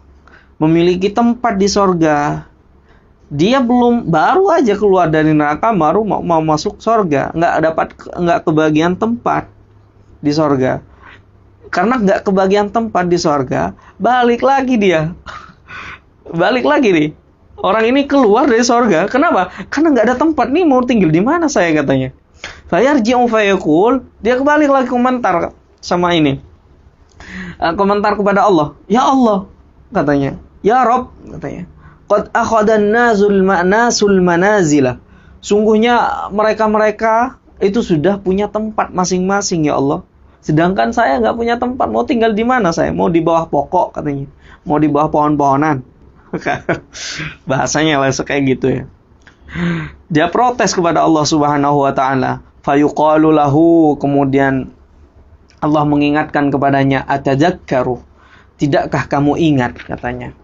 memiliki tempat di surga. Dia baru aja keluar dari neraka, baru mau masuk surga, nggak kebagian tempat di surga. Karena nggak kebagian tempat di surga, balik lagi dia. Balik lagi nih. Orang ini keluar dari surga. Kenapa? Karena nggak ada tempat nih, mau tinggal di mana saya, katanya. Fayarji'u fayaqul, dia kembali lagi komentar sama ini. Komentar kepada Allah. "Ya Allah," katanya. "Ya Rabb," katanya. "Qad akhadan nasul manazila." Sungguhnya mereka itu sudah punya tempat masing-masing, ya Allah. Sedangkan saya nggak punya tempat. Mau tinggal di mana saya? Mau di bawah pokok, katanya. Mau di bawah pohon-pohonan. Bahasanya lah kayak gitu ya. Dia protes kepada Allah Subhanahu wa taala. Fayuqalu lahu, kemudian Allah mengingatkan kepadanya, "Atadzakkaru, tidakkah kamu ingat," katanya,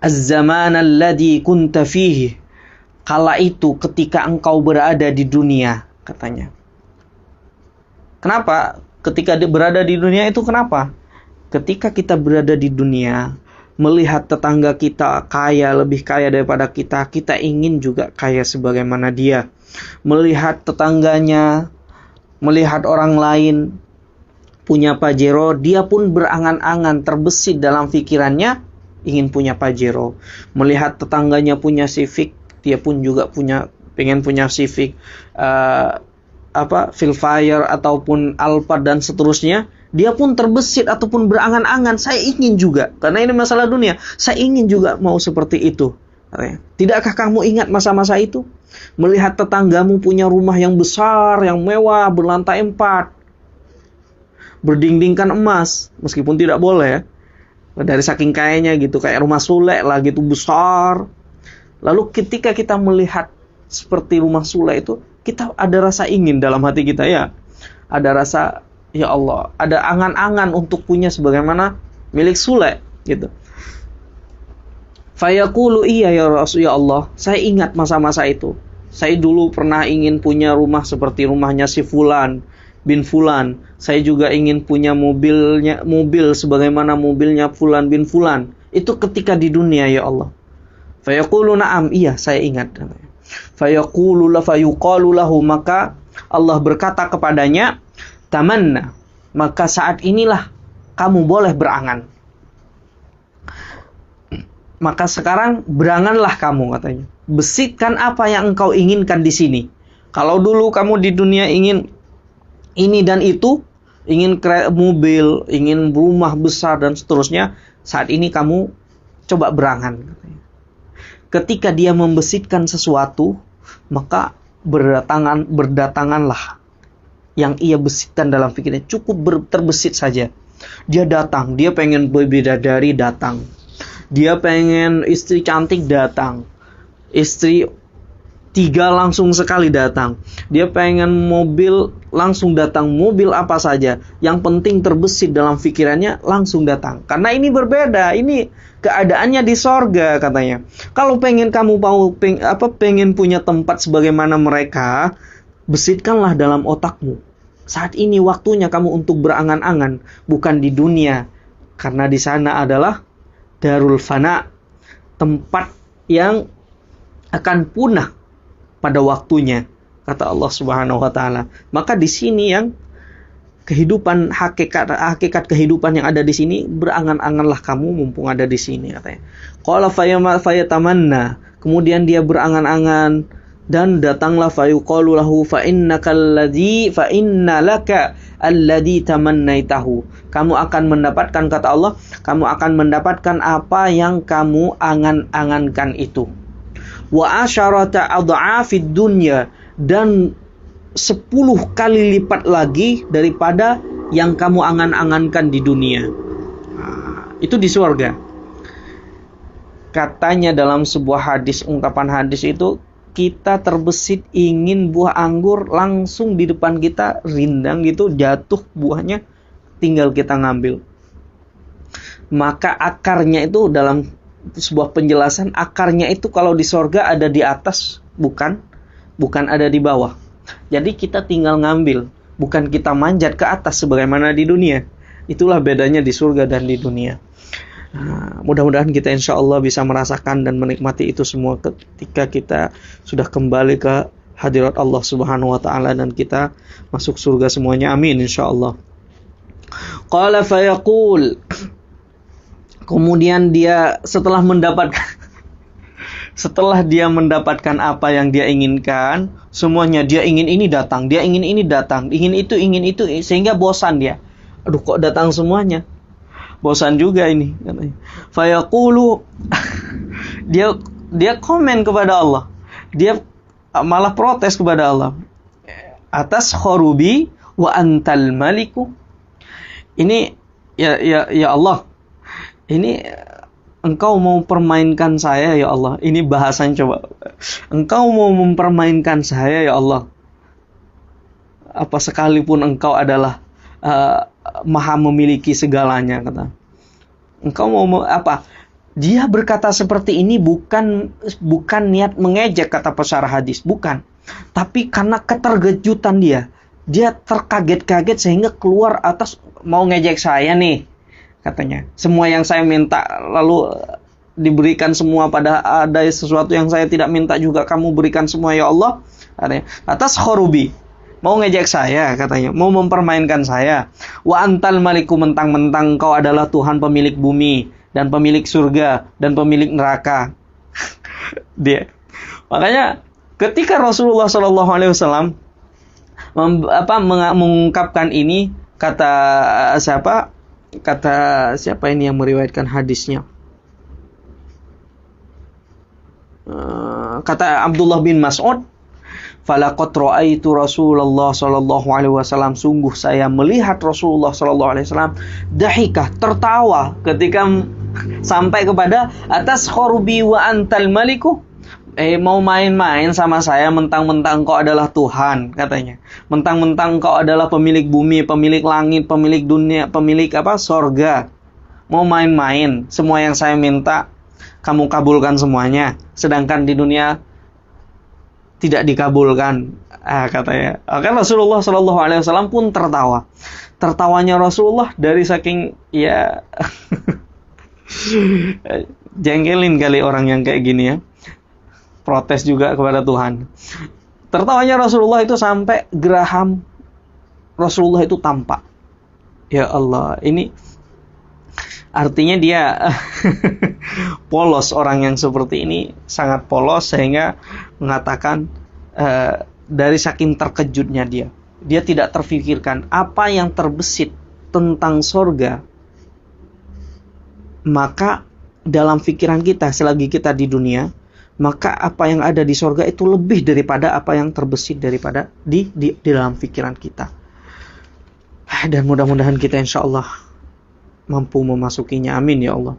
"az-zaman alladhi kunta fihi," kala itu ketika engkau berada di dunia, katanya. Kenapa? Ketika berada di dunia itu kenapa? Ketika kita berada di dunia, melihat tetangga kita kaya, lebih kaya daripada kita, kita ingin juga kaya sebagaimana dia. Melihat tetangganya, melihat orang lain punya Pajero, dia pun berangan-angan, terbesit dalam pikirannya ingin punya Pajero. Melihat tetangganya punya Civic, dia pun juga pengen punya Civic, Velfire ataupun Alphard dan seterusnya. Dia pun terbesit ataupun berangan-angan, saya ingin juga, karena ini masalah dunia, saya ingin juga mau seperti itu. Tidakkah kamu ingat masa-masa itu? Melihat tetanggamu punya rumah yang besar, yang mewah, berlantai 4, berdindingkan emas, meskipun tidak boleh ya, dari saking kayanya gitu, kayak rumah Sule lah gitu, besar. Lalu ketika kita melihat seperti rumah Sule itu, kita ada rasa ingin dalam hati kita, ya. Ada rasa, ya Allah, ada angan-angan untuk punya sebagaimana milik Sule gitu. Fayaqulu, iya ya Rasul, ya Allah, saya ingat masa-masa itu. Saya dulu pernah ingin punya rumah seperti rumahnya si Fulan bin Fulan. Saya juga ingin punya mobil sebagaimana mobilnya Fulan bin Fulan. Itu ketika di dunia, ya Allah. Fayaqulu na'am, iya saya ingat. Fayuqalu lahu, maka Allah berkata kepadanya, tamanna, maka saat inilah kamu boleh berangan. Maka sekarang beranganlah kamu, katanya. Besitkan apa yang engkau inginkan di sini. Kalau dulu kamu di dunia ingin ini dan itu, ingin mobil, ingin rumah besar dan seterusnya, saat ini kamu coba berangan, katanya. Ketika dia membesitkan sesuatu, maka berdatanganlah yang ia besitkan dalam pikirnya. Cukup terbesit saja. Dia datang, dia pengen bidadari, datang. Dia pengen istri cantik, datang. Istri 3 langsung sekali datang. Dia pengen mobil, langsung datang. Mobil apa saja, yang penting terbesit dalam pikirannya, langsung datang. Karena ini berbeda, ini keadaannya di sorga, katanya. Kalau kamu pengen punya tempat sebagaimana mereka, besitkanlah dalam otakmu. Saat ini waktunya kamu untuk berangan-angan, bukan di dunia. Karena di sana adalah darul fana, tempat yang akan punah pada waktunya, kata Allah Subhanahu wa taala. Maka di sini yang kehidupan, hakikat kehidupan yang ada di sini, berangan-anganlah kamu mumpung ada di sini, katanya. Qala fayatamanna, kemudian dia berangan-angan, dan datanglah fayuqalu lahu fa inna laka alladhi tamannaitahu. Kamu akan mendapatkan, kata Allah, kamu akan mendapatkan apa yang kamu angan-angankan itu. Wa asyarata adha'afid dunya, dan 10 kali lipat lagi daripada yang kamu angan-angankan di dunia. Itu di surga. Katanya dalam sebuah hadis, ungkapan hadis itu, kita terbesit ingin buah anggur, langsung di depan kita rindang gitu, jatuh buahnya, tinggal kita ngambil. Maka akarnya itu, dalam sebuah penjelasan, akarnya itu kalau di sorga ada di atas, bukan ada di bawah. Jadi kita tinggal ngambil, bukan kita manjat ke atas sebagaimana di dunia. Itulah bedanya di surga dan di dunia. Mudah-mudahan kita insya Allah bisa merasakan dan menikmati itu semua ketika kita sudah kembali ke hadirat Allah Subhanahu wa ta'ala dan kita masuk surga semuanya. Amin insya Allah. Qala fayaqul, kemudian dia setelah dia mendapatkan apa yang dia inginkan, semuanya dia ingin ini datang, dia ingin ini datang, ingin itu, sehingga bosan dia. Aduh, kok datang semuanya? Bosan juga ini, katanya. Fayaqulu, dia komen kepada Allah. Dia malah protes kepada Allah. Atas kharubi wa antal maliku. Ini ya Allah. Ini engkau mau permainkan saya ya Allah. Ini bahasan coba. Engkau mau mempermainkan saya ya Allah. Apa sekalipun engkau adalah maha memiliki segalanya, kata. Engkau mau apa? Dia berkata seperti ini bukan niat mengejek, kata pesara hadis, bukan. Tapi karena keterkejutan dia terkaget-kaget sehingga keluar atas, mau ngejek saya nih, katanya. Semua yang saya minta lalu diberikan semua, pada ada sesuatu yang saya tidak minta juga kamu berikan semua ya Allah. Atas kharubi, mau ngejek saya, katanya, mau mempermainkan saya. Wa antal maliku, mentang-mentang kau adalah Tuhan pemilik bumi dan pemilik surga dan pemilik neraka. Dia. Makanya ketika Rasulullah SAW mengungkapkan ini, kata siapa ini yang meriwayatkan hadisnya? Kata Abdullah bin Mas'ud, falaqad ra'aitu Rasulullah sallallahu alaihi wasallam, sungguh saya melihat Rasulullah sallallahu alaihi wasallam dahikah, tertawa ketika sampai kepada atas kharubi wa antal maliku. Mau main-main sama saya, mentang-mentang kau adalah Tuhan, katanya. Mentang-mentang kau adalah pemilik bumi, pemilik langit, pemilik dunia, pemilik sorga. Mau main-main, semua yang saya minta kamu kabulkan semuanya, sedangkan di dunia tidak dikabulkan, katanya. Kan Rasulullah Shallallahu Alaihi Wasallam pun tertawa. Tertawanya Rasulullah dari saking jengkelin kali orang yang kayak gini ya. Protes juga kepada Tuhan. Tertawanya Rasulullah itu sampai geraham Rasulullah itu tampak. Ya Allah, ini artinya dia polos, orang yang seperti ini sangat polos sehingga mengatakan dari saking terkejutnya dia tidak terfikirkan apa yang terbesit tentang sorga. Maka dalam pikiran kita selagi kita di dunia, maka apa yang ada di sorga itu lebih daripada apa yang terbesit daripada di dalam pikiran kita. Dan mudah-mudahan kita insya Allah mampu memasukinya. Amin ya Allah.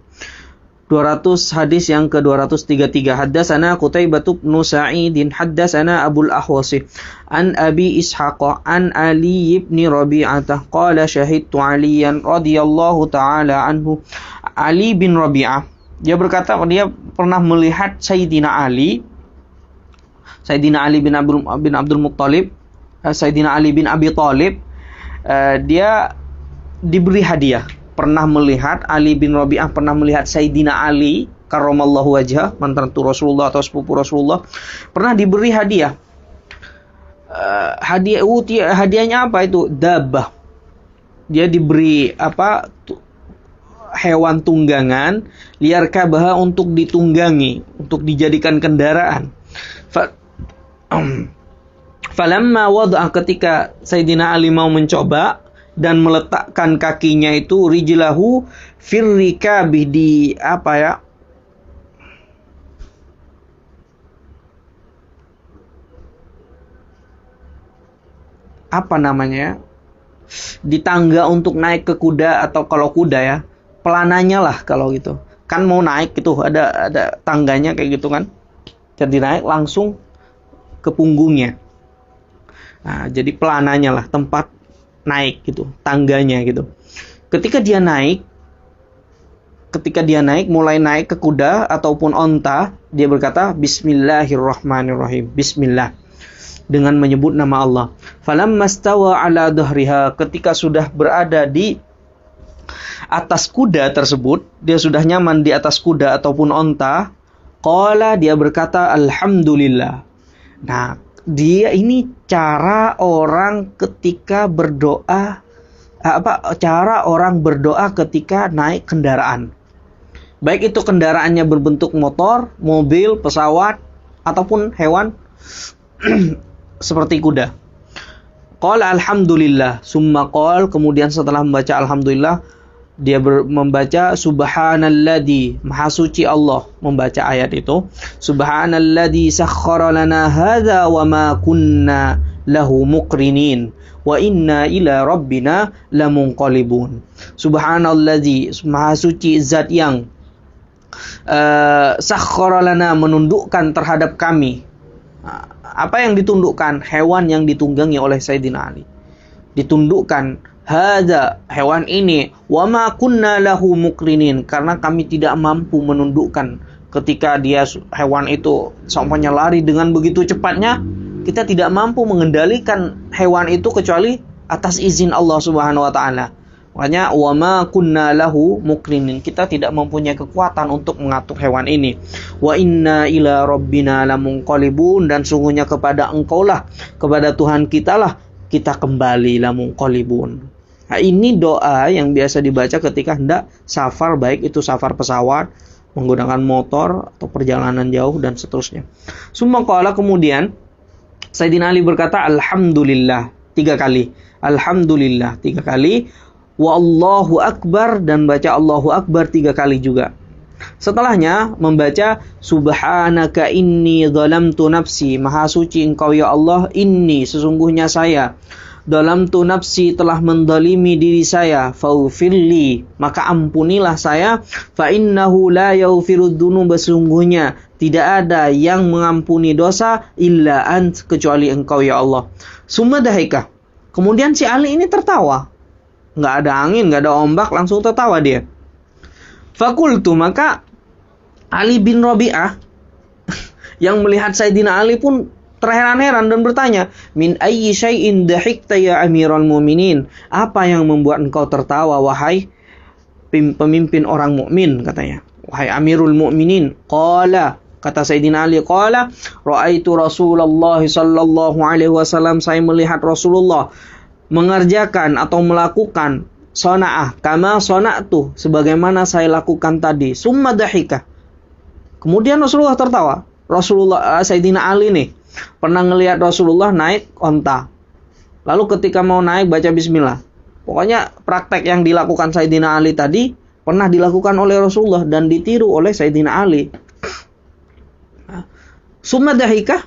200 hadis yang ke-233. Haddatsana Qutaibah bin Sa'id, haddatsana Abul Ahwasi an Abi Ishaq an Ali ibn Rabi'ah qala syahidtu Aliyan radhiyallahu taala anhu. Ali bin Rabi'ah, dia berkata dia pernah melihat Sayyidina Ali bin Abdul Muttalib, Sayyidina Ali bin Abi Thalib. Dia diberi hadiah. Pernah melihat Ali bin Rabi'ah, pernah melihat Sayyidina Ali karramallahu wajhah, mantu Rasulullah atau sepupu Rasulullah, pernah diberi hadiah. Hadiahnya apa itu? Dabbah. Dia diberi hewan tunggangan, liar kabah, untuk ditunggangi, untuk dijadikan kendaraan. Falamma wada'a, ketika Sayyidina Ali mau mencoba dan meletakkan kakinya itu rijlahu firrikabih, di apa ya? Apa namanya? Di tangga untuk naik ke kuda, atau kalau kuda ya, pelananya lah kalau gitu. Kan mau naik gitu, ada tangganya kayak gitu kan. Jadi naik langsung ke punggungnya. Nah, jadi pelananya lah, tempat naik gitu, tangganya gitu. Ketika dia naik, mulai naik ke kuda ataupun onta, dia berkata, Bismillahirrahmanirrahim. Bismillah. Dengan menyebut nama Allah. Falamma stawa ala dhahriha, ketika sudah berada di atas kuda tersebut, dia sudah nyaman di atas kuda ataupun onta, qala, dia berkata, Alhamdulillah. Nah, dia ini cara orang ketika berdoa, cara orang berdoa ketika naik kendaraan. Baik itu kendaraannya berbentuk motor, mobil, pesawat, ataupun hewan seperti kuda. Qala alhamdulillah, summa qala, kemudian setelah membaca alhamdulillah, dia membaca subhanalladzi, maha suci Allah, membaca ayat itu. Subhanalladzi sakhkhara lana hadza wa ma kunna lahu muqrinin wa inna ila rabbina lamunqalibun. Subhanalladzi, maha suci zat yang sakhkhara lana, menundukkan terhadap kami. Apa yang ditundukkan? Hewan yang ditunggangi oleh Sayyidina Ali. Ditundukkan hadza, hewan ini, wa ma kunna lahu muqrinin, karena kami tidak mampu menundukkan. Ketika hewan itu seumpamanya lari dengan begitu cepatnya, kita tidak mampu mengendalikan hewan itu kecuali atas izin Allah Subhanahu wa taala. Makanya wa ma kunna lahu muqrinin, kita tidak mempunyai kekuatan untuk mengatur hewan ini. Wa inna ila rabbina lamunqalibun, dan sungguhnya kepada Engkaulah, kepada Tuhan kita lah kita kembali, lamunqalibun. Nah, ini doa yang biasa dibaca ketika hendak safar, baik itu safar pesawat, menggunakan motor, atau perjalanan jauh, dan seterusnya. Summa qala, kemudian Sayyidina Ali berkata Alhamdulillah 3 kali. Alhamdulillah 3 kali. Wa Allahu Akbar, dan baca Allahu Akbar 3 kali juga. Setelahnya membaca Subhanaka inni zalamtu nafsi, maha suci Engkau ya Allah, inni, sesungguhnya saya, zalamtu nafsi, telah mendalimi diri saya, faghfirli, maka ampunilah saya, fa innahu la yaghfirud dzunuba, sesungguhnya tidak ada yang mengampuni dosa illa ant, kecuali Engkau ya Allah. Summa dahika, kemudian si Ali ini tertawa. Nggak ada angin, nggak ada ombak, langsung tertawa dia. Fakultu, maka Ali bin Rabi'ah yang melihat Sayyidina Ali pun terheran-heran dan bertanya, min ayyi syai'in dahikta ya amiral mu'minin, apa yang membuat engkau tertawa wahai pemimpin orang mukmin, katanya, wahai amirul mu'minin. Qala, kata Sayyidina Ali, qala ra'aitu Rasulullah sallallahu alaihi wasallam, saya melihat Rasulullah mengerjakan atau melakukan sona'ah kama sona'tu, sebagaimana saya lakukan tadi. Summa dahika, kemudian Rasulullah tertawa. Rasulullah, Sayyidina Ali nih pernah ngelihat Rasulullah naik onta, lalu ketika mau naik baca bismillah. Pokoknya praktek yang dilakukan Sayyidina Ali tadi pernah dilakukan oleh Rasulullah dan ditiru oleh Sayyidina Ali. Summa dahika,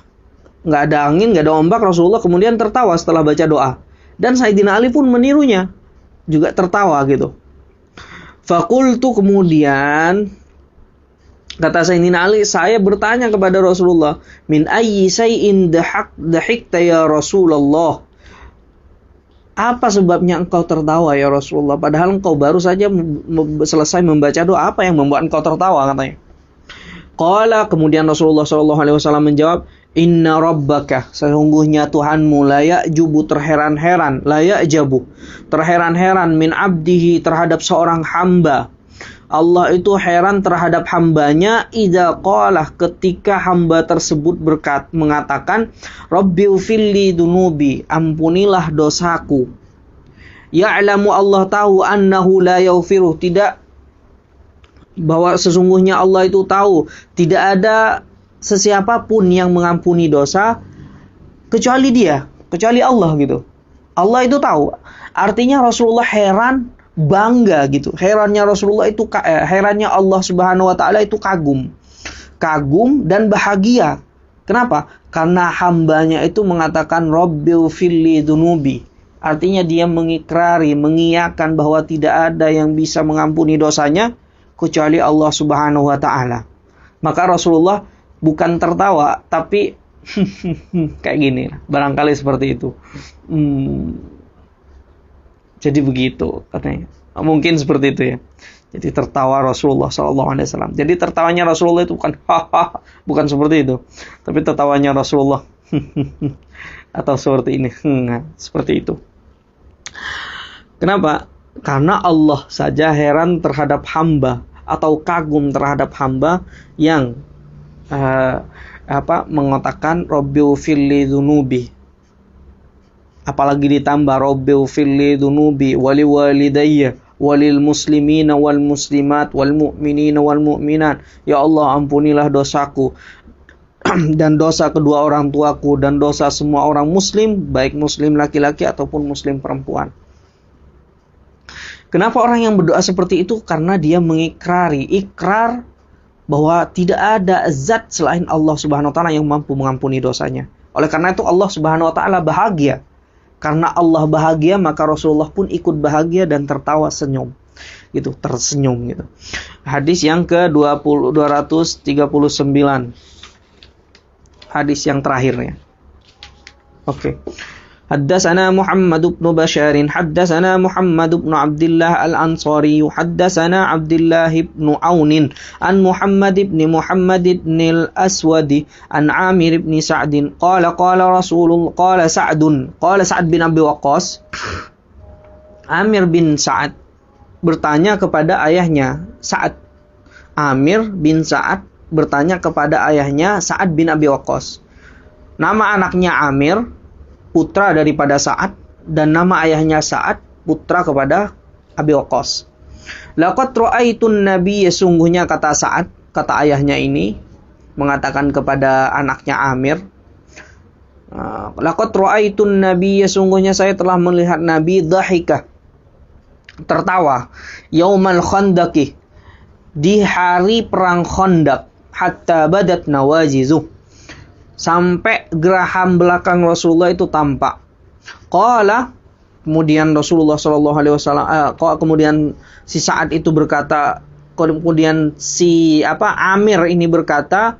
nggak ada angin, nggak ada ombak, Rasulullah kemudian tertawa setelah baca doa. Dan Sayyidina Ali pun menirunya, juga tertawa gitu. Fakultu, kemudian kata Sayyidina Ali, saya bertanya kepada Rasulullah, min ayyi syai'in dahikta ya Rasulullah, apa sebabnya engkau tertawa ya Rasulullah, padahal engkau baru saja selesai membaca doa, apa yang membuat engkau tertawa, katanya. Qala, kemudian Rasulullah SAW menjawab, inna rabbaka, sesungguhnya Tuhanmu, la ya'jubu, terheran-heran, la ya'jabu, terheran-heran, min abdihi, terhadap seorang hamba. Allah itu heran terhadap hambanya, idza qala, ketika hamba tersebut mengatakan, Rabbi ufilli dunubi, ampunilah dosaku. Ya'lamu, Allah tahu, annahu la yaghfiru, tidak, bahwa sesungguhnya Allah itu tahu tidak ada sesiapapun yang mengampuni dosa kecuali Allah gitu. Allah itu tahu. Artinya Rasulullah heran, bangga gitu. Herannya Allah Subhanahu wa taala itu kagum dan bahagia. Kenapa? Karena hambanya itu mengatakan Rabbil filli dunubi. Artinya dia mengikrari, mengiyakan bahwa tidak ada yang bisa mengampuni dosanya kecuali Allah Subhanahu wa taala. Maka Rasulullah bukan tertawa, tapi kayak gini, barangkali seperti itu. Jadi begitu katanya. Mungkin seperti itu ya. Jadi tertawa Rasulullah SAW. Jadi tertawanya Rasulullah itu bukan hahaha, bukan seperti itu. Tapi tertawanya Rasulullah atau seperti ini, seperti itu. Kenapa? Karena Allah saja heran terhadap hamba atau kagum terhadap hamba yang mengatakan Rabbil filli dunubi. Apalagi ditambah Rabbil filli dunubi wali walidayya walil muslimina wal muslimat wal mu'minina wal mu'minat. Ya Allah, ampunilah dosaku dan dosa kedua orang tuaku dan dosa semua orang muslim, baik muslim laki-laki ataupun muslim perempuan. Kenapa orang yang berdoa seperti itu? Karena dia ikrar bahwa tidak ada zat selain Allah Subhanahu wa taala yang mampu mengampuni dosanya. Oleh karena itu Allah Subhanahu wa taala bahagia. Karena Allah bahagia, maka Rasulullah pun ikut bahagia dan tertawa senyum. Gitu, tersenyum gitu. Hadis yang ke-239. Hadis yang terakhirnya. Oke. Haddatsana Muhammad bin Bashar, haddatsana Muhammad bin Abdullah Al-Ansari, haddatsana Abdullah bin Aun an Muhammad bin Al-Aswad an Amir bin Sa'd qala Sa'd bin Abi Waqqas. Amir bin Sa'ad bertanya kepada ayahnya Sa'ad. Amir bin Sa'ad bertanya kepada ayahnya Sa'ad bin Abi Waqqas. Nama anaknya Amir, putra daripada Sa'ad, dan nama ayahnya Sa'ad, putra kepada Abi Waqqas. Laqad ra'aitun nabiyya, sungguhnya kata Sa'ad, kata ayahnya ini mengatakan kepada anaknya Amir, laqad ra'aitun nabiyya, sungguhnya saya telah melihat Nabi dhahika, tertawa, yaumal khandaqi, di hari perang Khandaq, hatta badat nawajizuh, sampai geraham belakang Rasulullah itu tampak. Qala, kemudian Rasulullah SAW, kemudian si Sa'ad itu berkata, kemudian si Amir ini berkata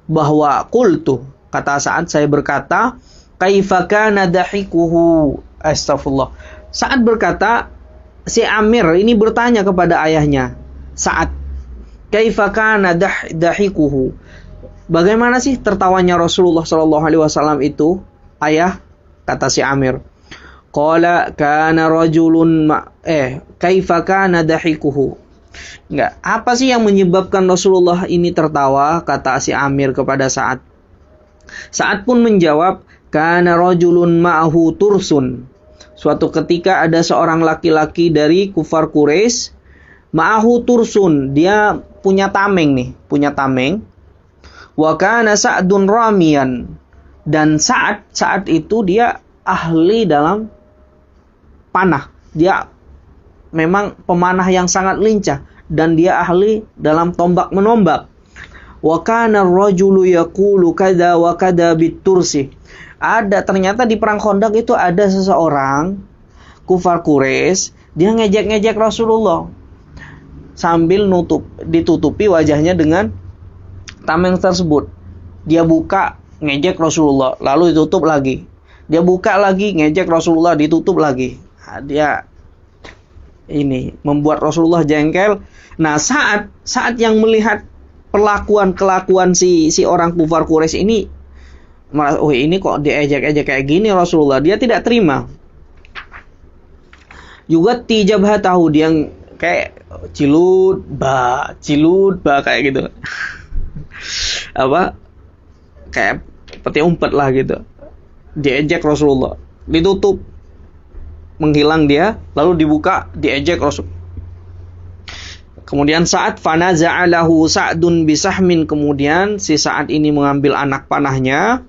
bahwa qultu, kata Sa'ad, saya berkata, kaifa kana dahikuhu, astagfirullah. Sa'ad berkata, si Amir ini bertanya kepada ayahnya Sa'ad, kaifa kana dahikuhu, bagaimana sih tertawanya Rasulullah SAW itu, ayah? Kata si Amir, qala kana rajulun kaifa kana dahikuhu. Enggak, apa sih yang menyebabkan Rasulullah ini tertawa? Kata si Amir kepada Sa'ad. Sa'ad pun menjawab, kana rajulun ma'ahu tursun. Suatu ketika ada seorang laki-laki dari kufar Quraisy, ma'ahu tursun, dia punya tameng. Wa kana Sa'dun ramiyan, dan saat itu dia ahli dalam panah. Dia memang pemanah yang sangat lincah dan dia ahli dalam tombak menombak. Wa kana ar-rajulu yaqulu kada wa kada bitursi. Ternyata di perang Khandaq itu ada seseorang kufar Quraisy, dia ngejek-ngejek Rasulullah sambil ditutupi wajahnya dengan tameng tersebut. Dia buka, ngejek Rasulullah, lalu ditutup lagi. Dia buka lagi, ngejek Rasulullah, ditutup lagi. Dia ini membuat Rasulullah jengkel. Nah, saat yang melihat kelakuan si orang kufar Quraisy ini, ini kok diejek-ejek kayak gini Rasulullah, dia tidak terima. Juga tijabha tahu, dia kayak cilut ba kayak gitu. Kayak peti umpet lah gitu. Diejek Rasulullah, ditutup, menghilang dia, lalu dibuka, diejek Rasul. Kemudian saat fanaza'alahu Sa'dun bisahmin, kemudian si Sa'ad ini mengambil anak panahnya,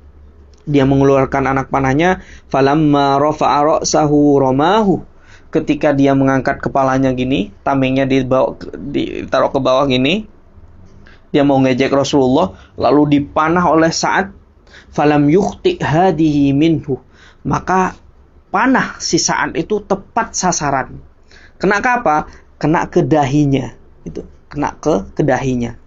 Dia mengeluarkan anak panahnya, falamma rafa'a ra'sahu ramahu. Ketika dia mengangkat kepalanya gini, tamengnya ditaruh ke bawah gini, dia mau ngejek Rasulullah, lalu dipanah oleh Sa'ad, falam yukhti hadihi minhu. Maka panah si Sa'ad itu tepat sasaran. Kena ke apa? Kena ke dahinya. Itu, kena ke dahinya.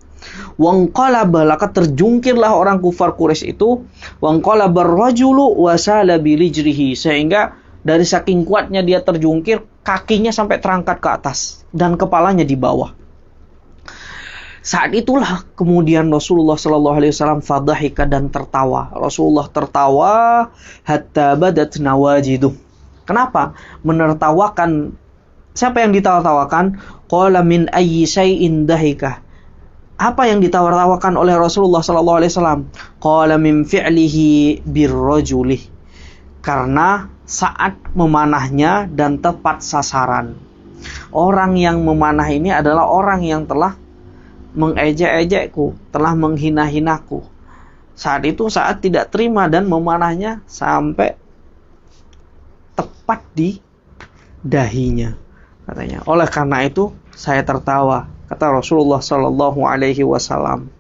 Wangqalaba, laka terjungkirlah orang kufar Quraisy itu, wangqalaba ar-rajulu wasala bilijrihi, sehingga dari saking kuatnya dia terjungkir, kakinya sampai terangkat ke atas dan kepalanya di bawah. Saat itulah kemudian Rasulullah sallallahu alaihi wasallam fadhahika, dan tertawa. Rasulullah tertawa hatta badat nawajiduh. Kenapa? Menertawakan. Siapa yang ditawa-tawakan? Qala min ayyi syai'in dahika. Apa yang ditawa-tawakan oleh Rasulullah sallallahu alaihi wasallam? Qala min fi'lihi birrajuli. Karena saat memanahnya dan tepat sasaran. Orang yang memanah ini adalah orang yang telah mengejek-ejekku, telah menghina-hinaku. Saat itu Sa'ad tidak terima dan memanahnya sampai tepat di dahinya, katanya. Oleh karena itu saya tertawa, kata Rasulullah sallallahu alaihi wasallam.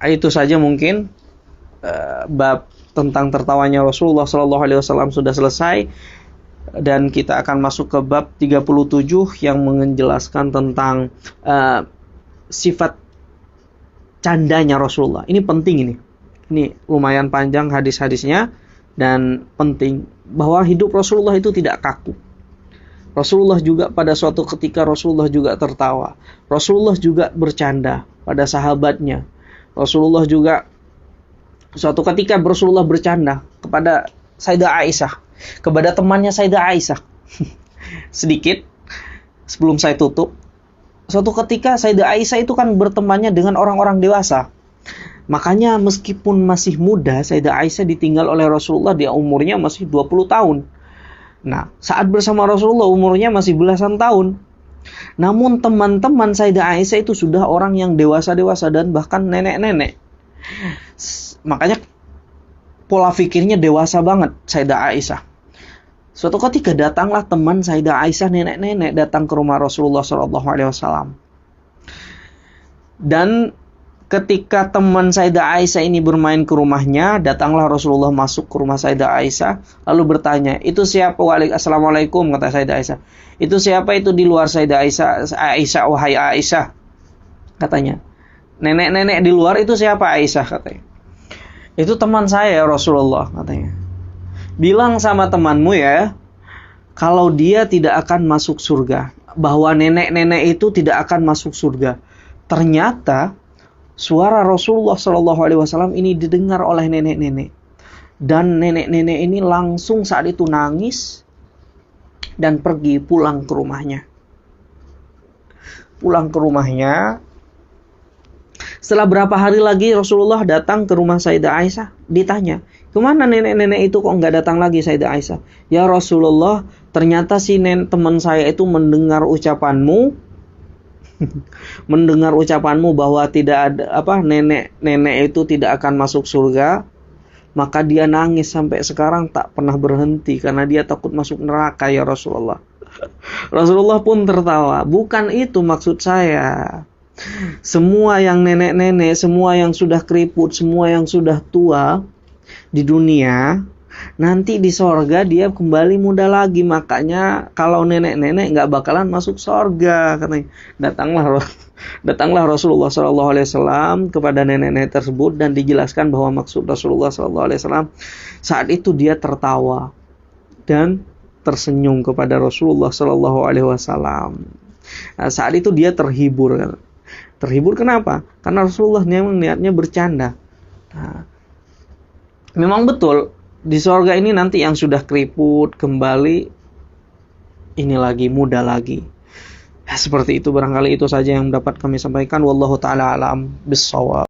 Itu saja mungkin bab tentang tertawanya Rasulullah sallallahu alaihi wasallam sudah selesai, dan kita akan masuk ke bab 37 yang menjelaskan tentang sifat candanya Rasulullah. Ini penting ini. Ini lumayan panjang hadis-hadisnya dan penting bahwa hidup Rasulullah itu tidak kaku. Rasulullah juga pada suatu ketika Rasulullah juga tertawa. Rasulullah juga bercanda pada sahabatnya. Rasulullah juga suatu ketika Rasulullah bercanda kepada Sayyidah Aisyah, kepada temannya Sayyidah Aisyah. Sedikit sebelum saya tutup. Suatu ketika Sayyidah Aisyah itu kan bertemannya dengan orang-orang dewasa. Makanya meskipun masih muda, Sayyidah Aisyah ditinggal oleh Rasulullah, dia umurnya masih 20 tahun. Nah, saat bersama Rasulullah umurnya masih belasan tahun. Namun teman-teman Sayyidah Aisyah itu sudah orang yang dewasa-dewasa dan bahkan nenek-nenek. Makanya pola pikirnya dewasa banget Sayyidah Aisyah. Suatu ketika datanglah teman Sayyidah Aisyah, nenek-nenek, datang ke rumah Rasulullah SAW. Dan ketika teman Sayyidah Aisyah ini bermain ke rumahnya, datanglah Rasulullah masuk ke rumah Sayyidah Aisyah, lalu bertanya, itu siapa? Assalamualaikum, kata Sayyidah Aisyah. Itu siapa itu di luar Sayyidah Aisyah? Aisyah, wahai Aisyah, katanya. Nenek-nenek di luar itu siapa? Aisyah, katanya. Itu teman saya Rasulullah, katanya. Bilang sama temanmu ya, kalau dia tidak akan masuk surga, bahwa nenek-nenek itu tidak akan masuk surga. Ternyata suara Rasulullah SAW ini didengar oleh nenek-nenek, dan nenek-nenek ini langsung saat itu nangis dan pergi pulang ke rumahnya. Pulang ke rumahnya. Setelah berapa hari lagi Rasulullah datang ke rumah Sayyidah Aisyah, ditanya, kemana nenek-nenek itu kok nggak datang lagi Sayyidah Aisyah? Ya Rasulullah, ternyata si teman saya itu mendengar ucapanmu, bahwa tidak ada nenek-nenek itu tidak akan masuk surga, maka dia nangis sampai sekarang tak pernah berhenti karena dia takut masuk neraka ya Rasulullah. Rasulullah pun tertawa. Bukan itu maksud saya. Semua yang nenek-nenek, semua yang sudah keriput, semua yang sudah tua di dunia, nanti di sorga dia kembali muda lagi. Makanya kalau nenek-nenek nggak bakalan masuk sorga, katanya. Datanglah Rasulullah SAW kepada nenek-nenek tersebut dan dijelaskan bahwa maksud Rasulullah SAW saat itu dia tertawa dan tersenyum kepada Rasulullah SAW. Nah, saat itu dia terhibur, kan? Terhibur kenapa? Karena Rasulullah niatnya bercanda. Nah, memang betul di surga ini nanti yang sudah keriput kembali ini lagi muda lagi. Ya, seperti itu barangkali itu saja yang dapat kami sampaikan. Wallahu taala alam bissawab.